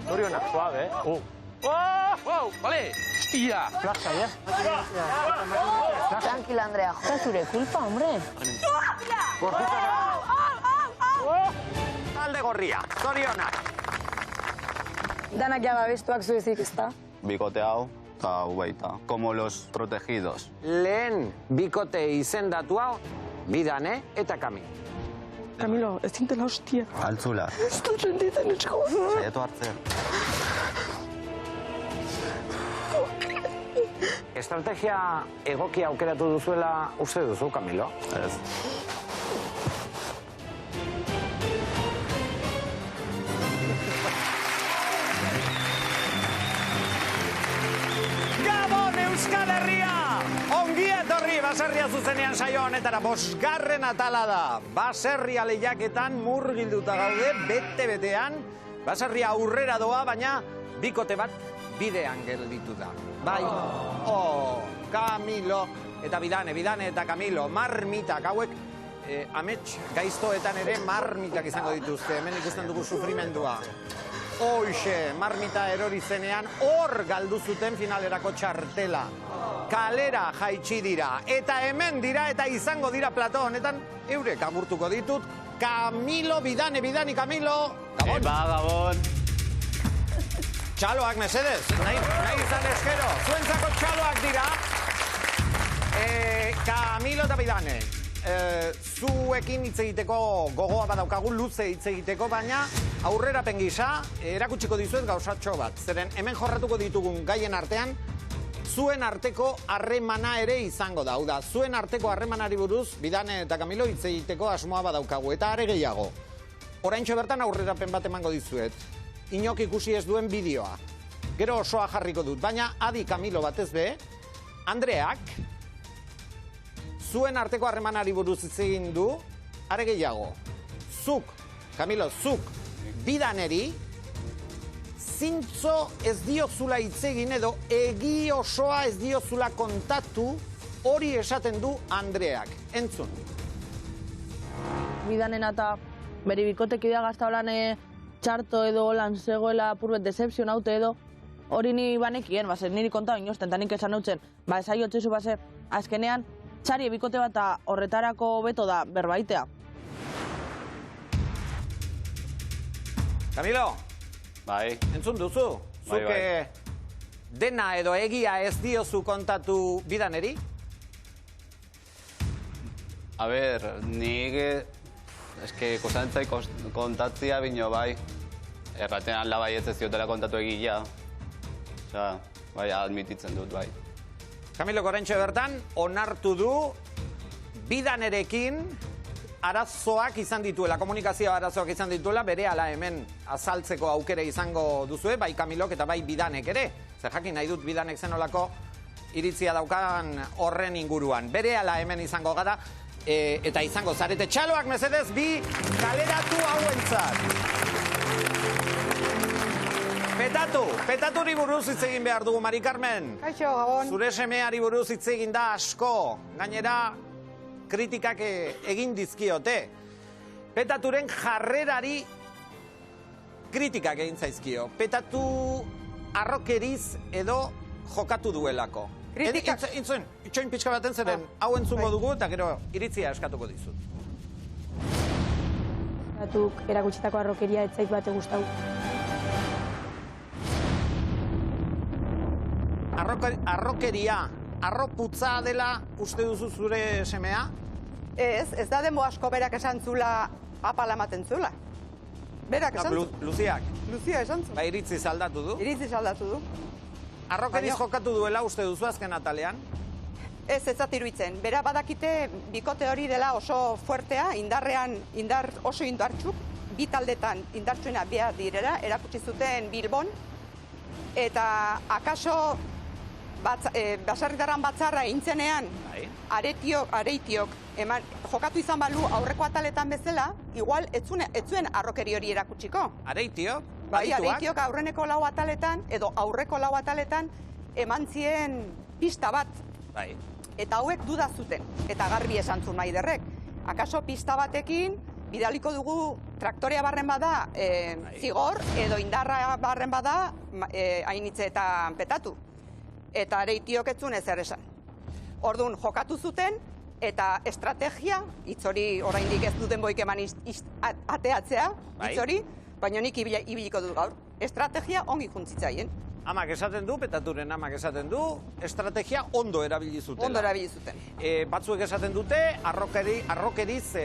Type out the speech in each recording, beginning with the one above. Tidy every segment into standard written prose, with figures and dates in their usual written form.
Zorionak, suave, Wow, vale. Hostia. Plaza, ya. Tranquila, Andrea. Es zure culpa, hombre. Talde gorria, zorionak. Danak jaba bestuak zuezik, ezta? Bikote hau, eta hau baita. Como los protegidos. Lehen bikote izendatua, Bidane eta Kamilo. Camilo, ez zintela hostia. Altzula. Ez dut renditzen etxeko. Saiatu hartzen. Estrategia egokia aukeratu duzuela uste duzu, Kamilo? Ez. Gabon Euskal Herria! Ongi etorri Baserria zuzenean saio honetara, 5. atala da. Baserria lehiaketan murgilduta gaude, bete-betean. Baserria aurrera doa, baina bikote bat bidean gelditu da. Bai, Kamilo eta Bidane eta Kamilo, marmitak hauek, amets gaiztoetan ere marmitak izango dituzte, hemen ikusten dugu sufrimendua. Hoxe, marmita erori zenean, hor galdu zuten finalerako txartela. Kalera jaitsi dira, eta hemen dira, eta izango dira plato honetan, eurek agurtuko ditut, Kamilo, Bidane, Kamilo, Gabon. Gabon. Txaloak, mesedez, nahi izan eskero, zuentzako txaloak dira, Kamilo eta Bidane. Zuekin hitz egiteko gogoa badaukagu, luze hitz egiteko, baina aurrerapen gisa erakutsiko dizuet gauzatxo bat. Zeren hemen jorratuko ditugun gaien artean, zuen arteko harremana ere izango da. Hau da, zuen arteko harremanari buruz, Bidane eta Kamilo hitz egiteko asmoa badaukagu. Eta are gehiago, oraintxo bertan aurrerapen bat emango dizuet. Inok ikusi ez duen bideoa. Gero osoa jarriko dut, baina adi Kamilo batez be, Andreak, zuen arteko harremanari buruz hitz egin du, are gehiago. Zuk, Kamilo, zuk, Bidaneri, zintzo ez diozula hitz egin edo egi osoa ez diozula kontatu, hori esaten du Andreak. Entzun. Bidanen eta bere bikotekidea gaztaulan txarto edo lan zegoela purbet decepzion haute edo, hori ni banekien, bazen niri konta inosten, eta nik esan nautzen, esai otxezu bazen, azkenean, txari bikote bat horretarako beto da berbaitea. Kamilo, Bai. entzun duzu? Bai, Zuk dena edo egia ez diozu kontatu Bidaneri? A ber, nik... eske kosantzai kontatzia bino bai. Erratean labai ez ziotela kontatu egia. Osea, bai, admititzen dut, bai. Kamilo Korentxe bertan, onartu du Bidanerekin arazoak izan dituela, komunikazio arazoak izan dituela, bere ala hemen azaltzeko aukere izango duzue, bai Kamilok eta bai Bidanek ere. Zer jakin nahi dut Bidanek zenolako iritzia daukan horren inguruan. Bere ala hemen izango gara, eta izango zarete txaloak mesedez bi kaleratu hauentzat. Petaturi buruz hitz egin behar dugu, Mari Carmen. Kaixo, Gabon. Zure semeari buruz hitz egin da asko, gainera kritikak egin dizkiote. Petaturen jarrerari kritikak egin zaizkio. Petatu arrokeriz edo jokatu duelako. Kritikak? Intzuen, itxoin pixka baten zeren, hau entzungo dugu eta gero iritzia eskatuko dizut. Batuk erakutsitako arrokeria ez zait bate gustau. Arrokeria, arroputza dela uste duzu zure semea? Ez da demo asko berak esan zula apala ematen zula. Berak esan zula. Luziak? Luzia esan zula. Ba, iritziz aldatu du? Iritziz aldatu du. Arrokeriz jokatu duela uste duzu azken atalean? Ez iruditzen. Bera badakite bikote hori dela oso fuertea, indar oso indartxuk, bi taldetan indartsuena behar direla, erakutsi zuten Bilbon, eta akaso baserritarran batzarra intzenean, areitiok, jokatu izan balu aurreko ataletan bezala, igual ez zuen arrokeri hori erakutsiko. Areitiok? Bai, areitiok aurreneko lau ataletan, edo aurreko lau ataletan, eman zien pista bat. Bai. Eta hauek duda zuten, eta garbi esan zuen Maiderrek. Akaso pista batekin, bidaliko dugu traktorea barren bada zigor, edo indarra barren bada hainitzeetan petatu. Eta areitiok etzun ezer esan. Orduan jokatu zuten, eta estrategia, hitz hori oraindik ez duten boik eman ateatzea, hitz hori, baina nik ibiliko dut gaur. Estrategia ongi juntzitzaien. Amak esaten du, petaturen amak esaten du, estrategia ondo erabili zutela. Ondo erabili zuten. Batzuek esaten dute, arrokeriz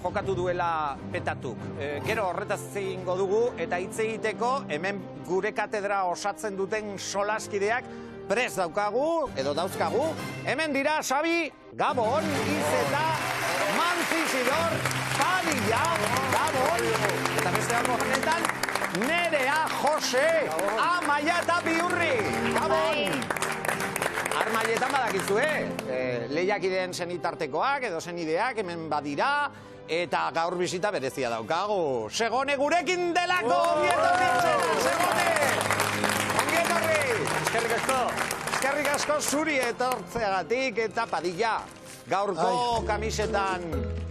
jokatu duela petatuk. Gero horretaz egingo dugu, eta hitz egiteko, hemen gure katedra osatzen duten solaskideak prest daukagu, edo dauzkagu. Hemen dira, Xabi, Gabon, Izeta, Mantzizidor, Padilla, Gabon, eta beste dago janetan, Nerea, Jose, Amaia eta Biurri, Gabon! Armaietan badakizue, lehiakideen zenitartekoak edo zenideak hemen badira, eta gaur bizita berezia daukagu. Segone gurekin delako, bietorritxo, Segone! Ongietorri! Eskerrik asko. Eskerrik asko zuri etortzeagatik eta Padilla. Gaurko kamisetan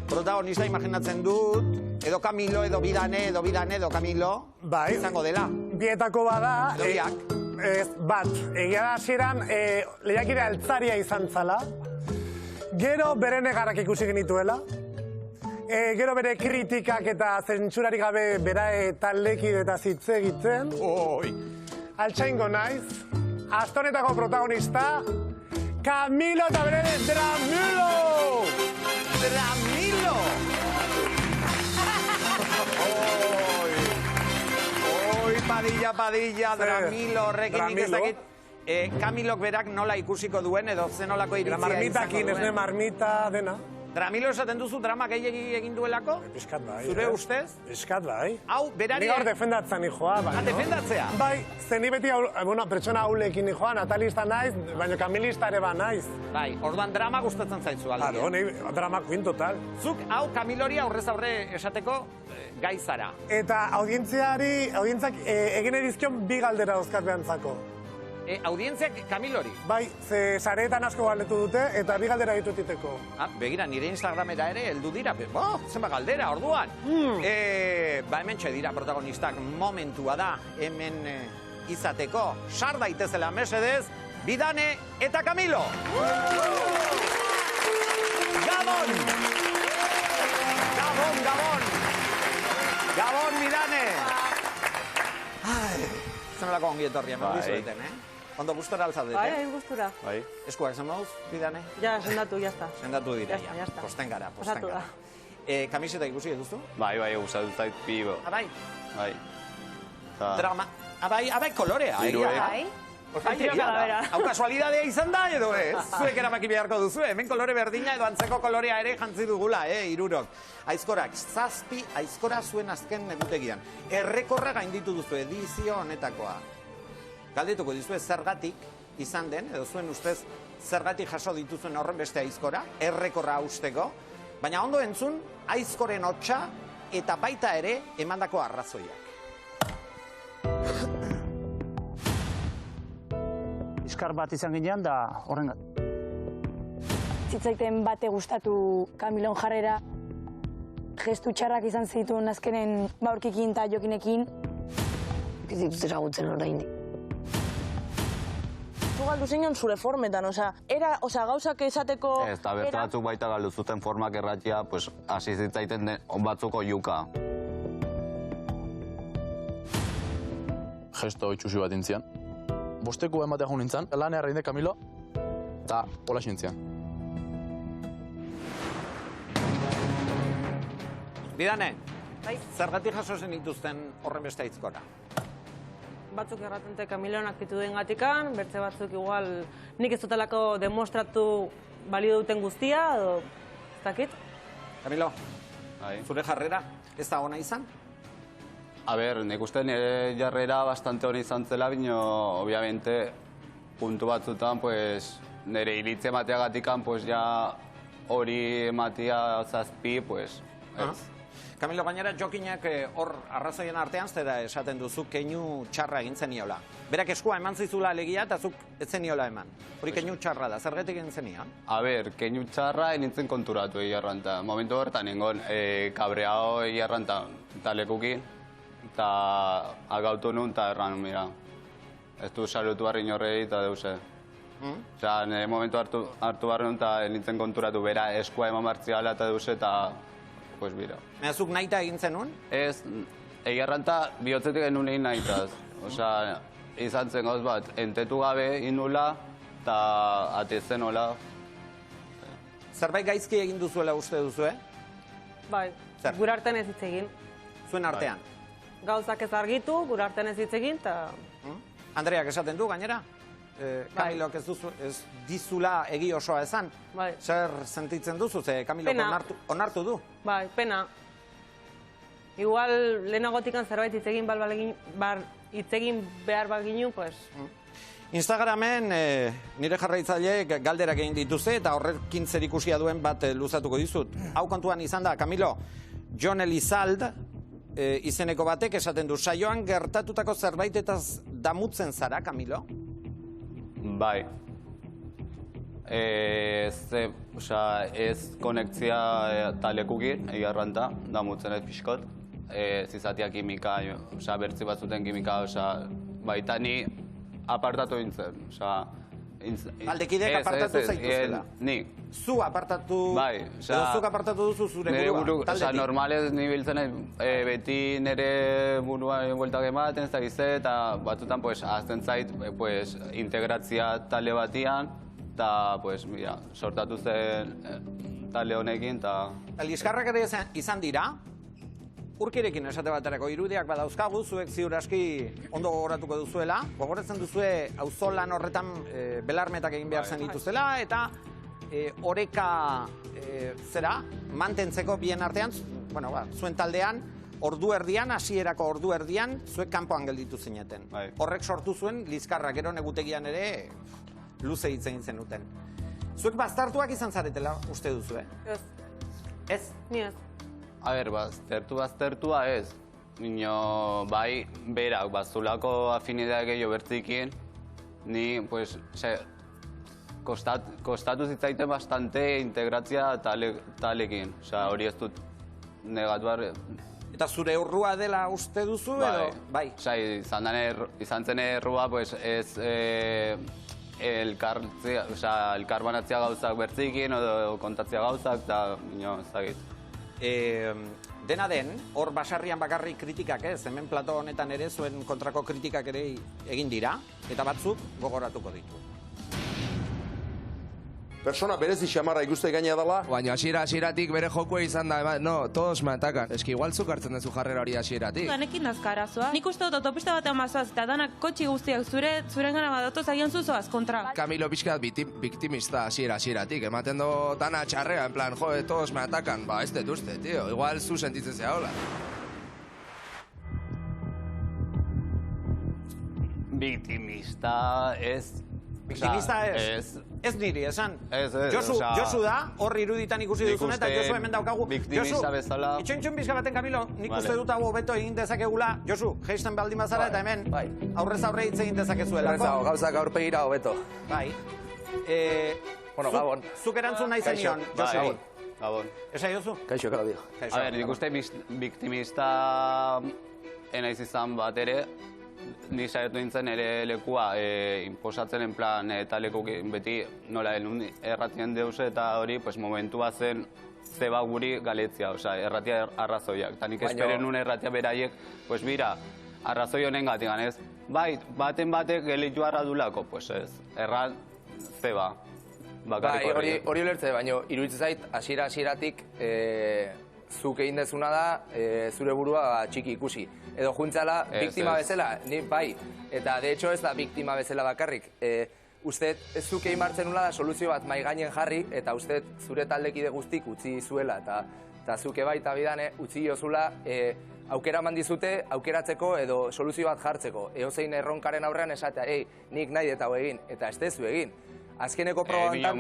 protagonista imaginatzen dut, edo Camilo, edo Bidane, edo Camilo, izango dela. Bietako bada, Edo biak. bat, egia da hasieran lehiakide altzaria izan zala, gero bere negarrak ikusi genituela, gero bere kritikak eta zentsurarik gabe bera taldekide eta zitze egiten. Altsaingo naiz, astonetako protagonista, Camilo eta bere Dramilo! Dramilo! Padilla, Dramilo, horrekin nik ez dakit. Camilok berak nola ikusiko duen edo zenolako iritzia izango duen. Marmitakin, esne marmita dena. Dramilo esaten duzu drama gehiagi egin duelako? Piskat bai. Zure ustez? Piskat bai. Hau, berari... Ni gaur defendatzen nijoa, bai. Defendatzea? Bai, zen ni beti, pertsona haulekin nijoa, natalista naiz, baina kamilista ere ba naiz. Bai, orduan drama gustatzen zaitzu aldi. Claro, ni drama queen total. Zuk, hau, Camilori aurrez aurre esateko gai zara. Eta audientzak egin edizkion bi galdera dauzkat behantzako. Audientziak Camilori? Bai, ze sareetan asko galdetu dute, eta bi galdera ditutiteko. Begira, nire Instagramera ere heldu dira, zenba galdera, orduan. Hemen txe dira protagonistak, momentua da hemen izateko. Sar daitezela mesedez, Bidane eta Camilo! Gabon! Gabon! Gabon, Bidane! Zenolako ongi etorria, me dizueten, Ondo gustora alzaudete? Bai, gustura. Eskuak esan mauz, Bidane? Ja, sendatu, jazta. Sendatu dira, ya está. Posten gara. Pasatu da. Kamiseta ikusi eduzu? Bai, gustatu zait pibo. Bai. Bai. Drama. Bai, kolorea. Bai. Hau kasualidadea izan da edo ez? Zuek erabaki beharko duzu, hemen kolore berdina edo antzeko kolorea ere jantzi dugula, hirurok. Aizkorak, 7 aizkora zuen azken egutegian. Errekorra gainditu duzu edizio honetakoa. Galdetuko dizue zergatik izan den, edo zuen ustez zergatik jaso dituzuen horren beste aizkora, errekorra usteko, baina ondo entzun aizkoren hotsa eta baita ere emandako arrazoiak. Iskar bat izan ginean da horrengat. Zitzaiten bate gustatu Camilon jarrera, gestu txarrak izan zituen azkenen baurkikin eta jokinekin. Ez ditut ezagutzen oraindik. Zu galdu zeinon zure formetan, gauzak esateko... Ez, eta beste batzuk baita galdu zuten formak erratia, pues, hasi zitzaiten batzuko juka. Gesto itxusi bat intzian. Bosteko ematea jo nintzen, lan erreinde Camilo, eta hola xintzian. Bidane, zergatik jaso zen dituzten horren beste aizkora? Batzuk erratente Camiloen aktituden gatikan, bertze batzuk igual nik ez dutelako demostratu balio duten guztia, edo ez dakit. Camilo, zure jarrera, ez da ona izan? A ber, nik uste nire jarrera bastante hona izan zela, bino, obviamente, puntu batzutan, pues, nire iritze emateagatikan, pues, ja hori ematia 7, pues, ez. Camilo, gainera Jokinek hor arrazoien artean zera esaten duzu keinu txarra egin zeniola. Berak eskua eman zizula alegia eta zuk ez zeniola eman. Hori keinu txarra da, zergatik egin zenion? A ber, keinu txarra nintzen konturatu egiarranta. Momentu hortan nengon kabreao egiarranta talekukin, eta agautu nun eta erran, mira, ez du salutu barri inorrei eta deuse. Osea, nire momentu hartu barri nun eta nintzen konturatu bera eskua eman martziala eta deuse eta, pues bira. Zuk nahita egin zenun? Ez, egiarranta bihotzetik genuen egin nahitaz. Osea, izan zen gauz bat, entetu gabe inula eta atezen hola. Zerbait gaizki egin duzuela uste duzu, Bai, Zer? gure artean ez hitz egin. Zuen artean. Gauzak ez argitu, gure artean ez hitz egin, eta... Andreak esaten du, gainera? Kamilok ez dizula egi osoa esan. Bai. Zer sentitzen duzu, ze Kamilok Pena. onartu du? Bai, pena. Igual lehenagotikan zerbait hitz egin hitz egin behar baginu, pues... Instagramen nire jarraitzaileek galderak egin dituzte eta horrekin zerikusia duen bat luzatuko dizut. Hau kontuan izan da, Camilo, Jon Elizald izeneko batek esaten du, saioan gertatutako zerbaitetaz damutzen zara, Camilo? Bai. Ez konektzia talekukin, egiarranta, damutzen ez pixkot. Zizatia kimika, bertzi batzuten kimika, baita ni apartatu dintzen. Aldekidek apartatu zaituzela? Ni. Zu apartatu... Bai. Edo zuk apartatu duzu zure burua? Normalez ni biltzen beti nire burua bueltak ematen, ez da gizte, eta batzutan azten zait integratzia talde batian, eta sortatu zen talde honekin, eta... Liskarrak ere izan dira, Urkirekin esate baterako irudiak badauzkagu, zuek ziur aski ondo gogoratuko duzuela. Gogoratzen duzue auzolan horretan belarmetak egin behar zen dituzela, eta oreka mantentzeko bien artean, zuen taldean, hasierako ordu erdian, zuek kanpoan gelditu zineten. Horrek sortu zuen, Liskarrak gero negutegian ere luze hitz egin zenuten. Zuek baztertuak izan zaretela, uste duzu, Ez. Ez? Ni ez. A ber, baztertua ez. Nino, bai, berak, bazulako afinidea gehiago bertzikin, ni, kostatu zitzaiten bastante integratzia talekin. Osea, hori ez dut negatu behar. Eta zure urrua dela uste duzu, edo? Bai. Osea, izan zen errua, ez elkarbanatzea gauzak bertzikin, edo kontatzea gauzak, eta, nino, ezagit. Dena den, hor basarrian bakarrik kritikak ez, hemen plato honetan ere zuen kontrako kritikak ere egin dira, eta batzuk gogoratuko ditu. Persona berezi xamarra ikuste gaina dela. Baina hasieratik bere jokua izan da, no, todos me atakan. Eski igual zuk hartzen duzu jarrera hori hasieratik. Danekin nazka arazoa. Nik uste dut autopista batean mazoaz, eta danak kotxi guztiak zuren gana badatoz agian zuzoaz kontra. Camilo pixkat biktimista hasieratik. Ematen do dana txarrea, en plan, jo, todos me atakan. Ba, ez dut uste, tío. Igual zu sentitzen zea hola. Biktimista ez... Biktimista ez? Ez niri, esan. Josu da, hor iruditan ikusi duzun, eta Josu hemen daukagu. Biktimista bezala... Itxoin bizka baten, Camilo, nik uste dut hau hobeto egin dezakegula. Josu, geisten baldin bazara, eta hemen aurrez aurre hitz egin dezakezuela. Gauzak aurpegira hobeto. Bai. Gabon. Zuk erantzun nahi zenion, Josu. Gabon. Esa Josu? Kaixo, Claudio. A ber, nik uste biktimista enaiz izan bat ere, nik saiatu nintzen ere lekua imposatzen en plan taleko beti nola erratien deuz eta hori momentu bat zen zeba guri galetzia, erratia arrazoiak. Eta nik esperen nuen erratia beraiek, mira, arrazoi honen gatik ganez, bai, baten batek gelitu arradulako, ez, erran zeba. Bai, hori ulertze, baina iruditzen zait, hasieratik zuk egin dezuna da, zure burua txiki ikusi. Edo juntzala, biktima bezala, bai, eta de hecho ez da biktima bezala bakarrik. Uste, ez zuk egin martzen nula da soluzio bat maigainen jarri, eta uste zure taldekide guztik utzi zuela, eta zuke bai eta bidane utzi jozula aukera mandizute, aukeratzeko edo soluzio bat jartzeko. Eozein erronkaren aurrean esatea, nik nahi eta egin, eta ez dezu egin. Azkeneko probantan...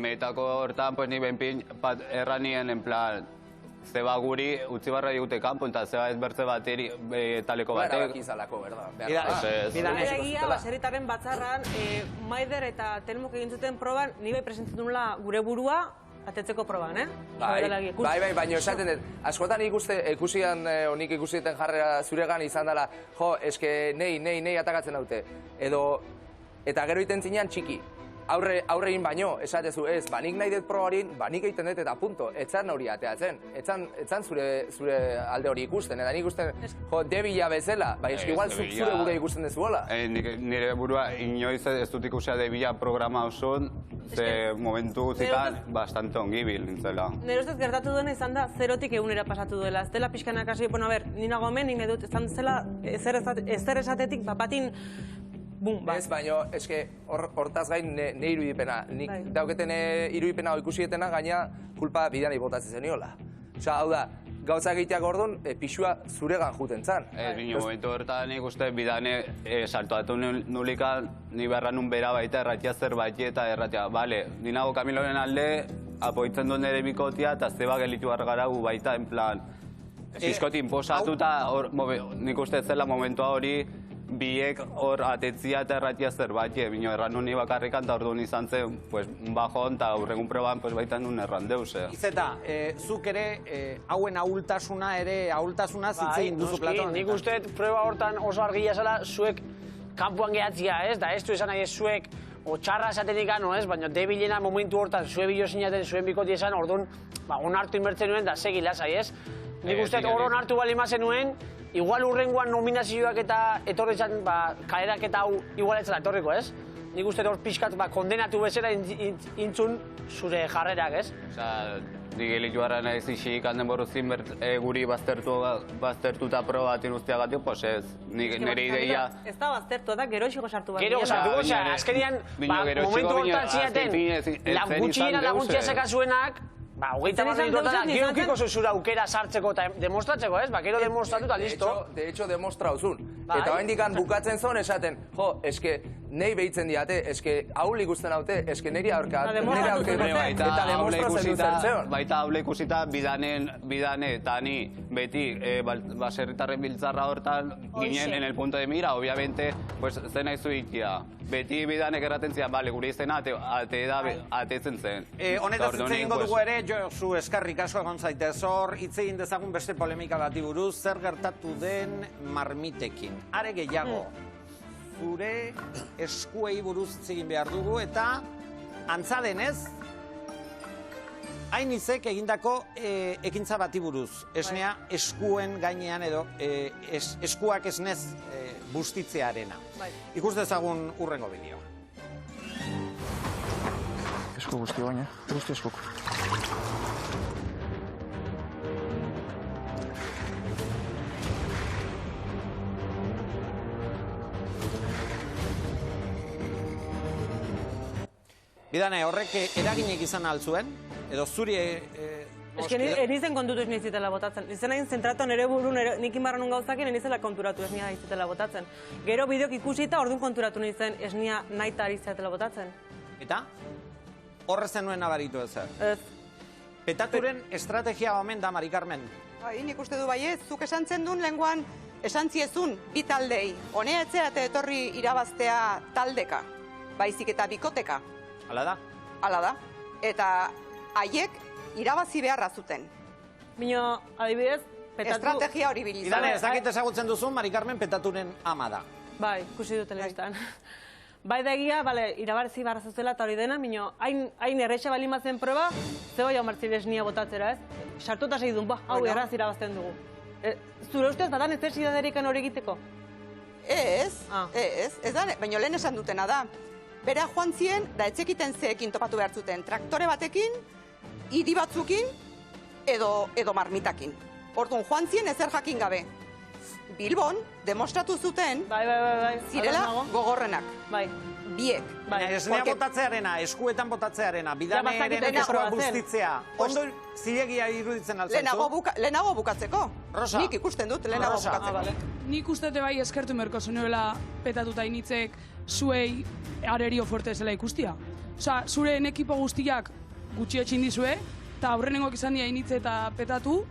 Metako hortan, ni benpin erranien, en plan, zeba guri utzi barra digute kanpo, eta zeba ez bertze bateri taleko batek. Erabaki izalako, berda. Egia, baserritarren batzarran, Maider eta Telmok egin zuten proban, ni bai presentzatu nula gure burua, atetzeko proban, Bai, baina esaten dut, askotan ikusian, honik ikusiten jarrera zuregan izan dela, jo, eske nei atakatzen daute. Eta gero iten zinean txiki. Aurre egin baino, esatezu ez, nik nahi dut probarin, nik egiten dut eta punto. Etzan hori ateatzen, etzan zure alde hori ikusten, eta nik ikusten, jo, debila bezala, bai eski igual zure gure ikusten dezuela. Nire burua inoiz ez dut ikusia debila programa oson, ze momentu gutzitan bastante ongibil nintzela. Nire ustez gertatu duena izan da, 0-tik 100 pasatu duela. Ez dela pixkanak hasi, bueno, a ber, nina gomen, nik nahi dut, izan zela ezer esatetik, papatin, Ez, baina, eske, hortaz gain ne irudipena. Nik dauketen irudipena ikusietena, gaina kulpa bidanei botatzen zeniola. Osa, hau da, gauza egiteak orduan, pixua zuregan juten zan. Bino, momentu horretan nik uste bidane saltoatu nulikan, ni beharra nun bera baita erratia zerbait eta erratia, bale, ninago Kamiloren alde, apoitzen duen ere bikotia, eta zeba gelitu gara gu baita, en plan, fiskoti inposatuta, nik uste zela momentua hori, biek hor atetzia eta erratia zerbait, bino erran nuni bakarrikan, eta orduan izan zen, bajon, eta aurregun proban baita nun erran deuz. Izeta, zuk ere, hauen ahultasuna zitzein duzu Platon. Nik uste, prueba hortan oso argia zela, zuek kanpoan gehatzia, ez? Da ez du esan nahi ez zuek, o txarra esatenik gano, ez? Baina debilena momentu hortan, zue bilo sinaten, zuen bikoti esan, orduan, onartu inbertzen nuen, da segi lasai, ez? Nik uste, hor onartu bali mazen nuen, igual urrengoan nominazioak eta etorretzan, kalerak eta hau igualetzen etorriko, ez? Nik uste hor pixkat kondenatu bezala intzun zure jarrerak, ez? Osa, digelitu harra nahi zixik handen boruzin guri baztertuta probatin usteagatik, pues ez, nire ideia... Ez da baztertu, da gero xiko sartu bat. Gero sartu, oza, azkenian, momentu hortan ziaten, gutxiena laguntzia zekazuenak, hogeita bat minutotan, geukiko zuzura aukera sartzeko eta demostratzeko, ez? Gero demostratu eta listo. De hecho, demostrauzun. Eta hain dikan bukatzen zon esaten, jo, eske, nahi behitzen diate, eske, haul ikusten haute, eske, niri aurkat, eta demostratzen duzen. Baita haule ikusita, bidane eta ni beti baserritarren biltzarra hortan ginen en el punto de mira, obviamente, pues, zen nahi zuitia. Beti bidanek erraten zian, bale, gure izena atetzen zen. Honetaz hitz egingo dugu ere, Josu eskarrik asko egon zaitez hor, hitz egin dezagun beste polemika bati buruz, zer gertatu den marmitekin. Are gehiago, zure eskuei buruz hitz egin behar dugu, eta antza denez, Ainizek egindako ekintza bati buruz. Esnea eskuen gainean edo eskuak esnez bustitzearena. Ikus dezagun urrengo bideo. Esku guzti baina, guzti eskuk. Bidane, horrek eraginek izan altzuen? Edo zuri... Ez que enizen kontutu ez nizitela botatzen. Izen hain zentratu nire buru, nik inbarranun gauzakin enizela konturatu ez nia izitela botatzen. Gero bideok ikusita orduan konturatu nizen ez nia naita ari izatela botatzen. Eta? Horrezen nuen nabaritu ezer? Ez. Petaturen estrategia omen da, Mari Carmen? Nik uste du baiet, zuk esan zendun lehenguan esan ziezun bi taldei. Honea etzea eta etorri irabaztea taldeka, baizik eta bikoteka. Hala da? Hala da. Eta haiek irabazi beharra zuten. Bino, adibidez, petatu... Estrategia hori bilizan. Idane, ez dakit ezagutzen duzun, Mari Carmen Petaturen ama da. Bai, ikusi du telebistan. Bai da egia, irabazi beharra zutela eta hori dena, bino, hain erreixa balimazen proba, zebo jau martzilez nia botatzera, ez? Sartuta segidun, hau erraz irabazten dugu. Zure ustez, badan ez zesidaderik hori egiteko? Ez da, baina lehen esan dutena da. Bera joan zien, da etzekiten zeekin topatu behar zuten. Traktore batekin, hiri batzukin, edo marmitakin. Orduan, joan zien ezer jakin gabe. Bilbon, demostratu zuten, zirela gogorrenak. Biek. Esnea botatzearena, eskuetan botatzearena, bidanearen eskua bustitzea. Ondo zilegia iruditzen altzentzu? Lehenago bukatzeko. Rosa. Nik ikusten dut, lehenago bukatzeko. Nik ustete bai eskertu merko zenuela petatuta initzek zuei arerio fuerte zela ikustia. Osa, zure ekipo guztiak gutxi etxin dizue, eta aurrenengoak izan dira initze eta petatu,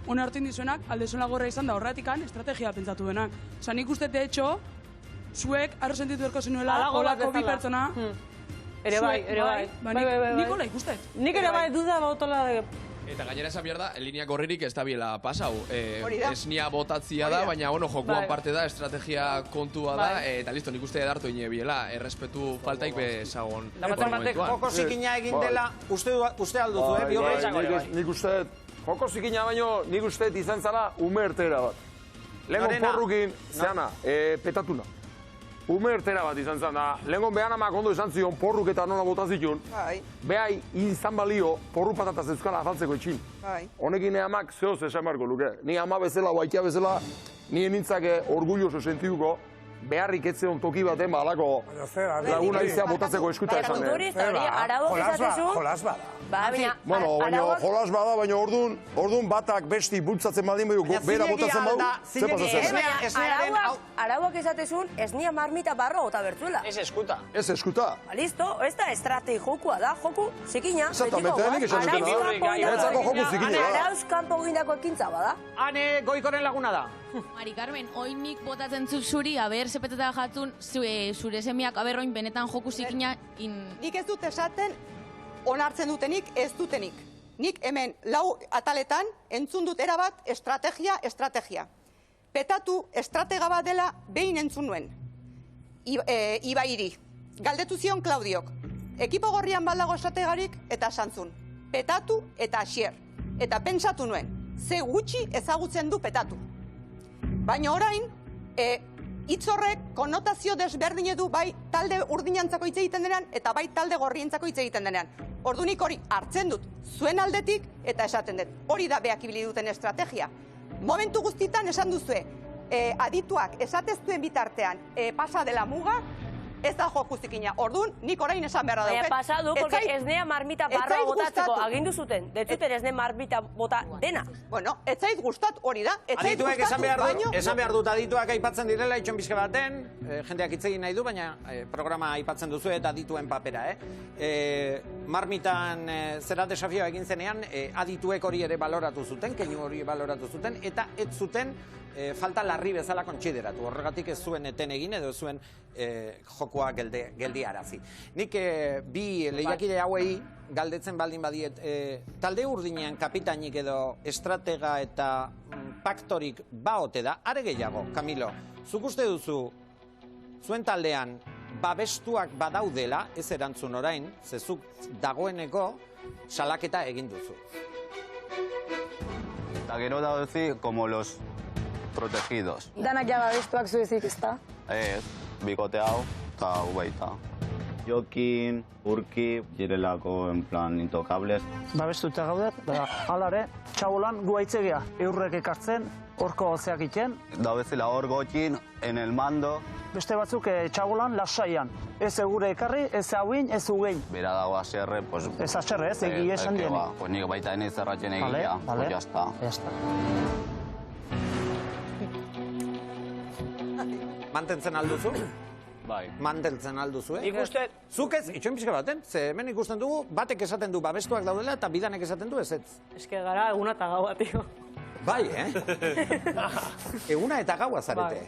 hona hartu indizuenak, aldezuela gorra izan da horretikan estrategia pentsatu denak. Osa, nik uste, de hecho, zuek arro sentitu erko zenuela, holako bi pertsona. Ere bai. Nik hola ikustet. Nik ere bai duda bautola de... Eta gainera esan behar da, linea gorririk ez da biela pasau. da. Esnia botatzia da, baina jokuan parte da, estrategia kontua da, eta listo, nik uste edartu ine biela, errespetu faltaik bezagon. Baten batek joko zikina egin dela, uste alduzu, Nik uste, joko zikina baino, nik uste izan zala ume ertera bat. Lehenko porrukin, zeana, petatuna. Ume ertera bat izan zen da. Lehenko behan amak ondo izan zion porruk eta nola bota zitun. Behai izan balio porru patataz euskala afaltzeko etxin. Honekin amak zehoz esan barko luke. Ni ama bezala, oaikia bezala, nien nintzake orgulloso sentiduko, beharrik etzeon toki baten balako laguna izea botatzeko eskuta esan. Jolas bada. Bueno, baina jolas bada, baina orduan batak besti bultzatzen baldin badu, bera botatzen badu, ze pasatzen. Arauak esatezun, ez nia marmita barro gota bertzuela. Ez eskuta. Ez eskuta. Listo, ez da estrategi jokua da, joku zikina. Exactamente, nik esan dutena. Eretzako joku zikina da. Arauz kanpo gindako ekintza bada. Hane goikoren laguna da. Mari Carmen, oin nik botatzen zuri, aber sepeteta jatzun, zure semiak aberroin benetan joku zikina. Nik ez dut esaten, onartzen dutenik, ez dutenik. Nik hemen lau ataletan entzun dut erabat estrategia. Petatu estratega bat dela behin entzun nuen. Ibairi. Galdetu zion Klaudiok. Ekipo gorrian baldago estrategarik eta santzun. Petatu eta Asier. Eta pentsatu nuen, ze gutxi ezagutzen du petatu. Baina orain, hitz horrek konotazio desberdine du bai talde urdinantzako hitz egiten denean eta bai talde gorrientzako hitz egiten denean. Ordunik hori hartzen dut zuen aldetik eta esaten dut. Hori da beak ibili duten estrategia. Momentu guztitan esan duzue, adituak esateztuen bitartean pasa dela muga, ez da joku zikina. Orduan, nik orain esan beharra dauket. Baina pasadu, porque ez nea marmita barroa botatzeko agindu zuten. Detzuten ez nea marmita bota dena. Bueno, ez zait gustat hori da. Adituak esan behar dut adituak aipatzen direla itxon bizke baten, jendeak hitz egin nahi du, baina programa aipatzen duzu eta adituen papera. Marmitan zera desafioa egin zenean, adituek hori ere baloratu zuten, keinu hori baloratu zuten, eta ez zuten falta larri bezala kontsideratu. Horregatik ez zuen eten egin edo zuen jokoa geldiarazi. Nik bi lehiakide hauei galdetzen baldin badiet, talde urdinean kapitainik edo estratega eta paktorik baote da, are gehiago, Camilo, zuk uste duzu zuen taldean babestuak badaudela, ez erantzun orain, zezuk dagoeneko salaketa egin duzu. Eta gero da duzi, como los protegidos. Danak ja babestuak zuezik, ez da? Ez, bikote hau, eta hau baita. Jokin, Urki, direlako, en plan, intokables. Babestuta gaude, da, alare, txabolan guaitzegia, eurrek ekartzen, horko zeak iten. Da bezala hor gotin, en el mando. Beste batzuk txabolan lasaian. Ez egure ekarri, ez hauin, ez ugein. Bera dago aserre, pues... Ez aserre, ez, egi esan dieni. Pues nik baita ene zerratzen egia, pues jazta. Mantentzen alduzu? Bai. Mantentzen alduzu, Ikusten... Zuk ez, itxoin pixka baten, ze hemen ikusten dugu, batek esaten du babestuak daudela eta bidanek esaten du ezetz. Ez que gara eguna eta gaua, tio. Bai, Eguna eta gaua zarete.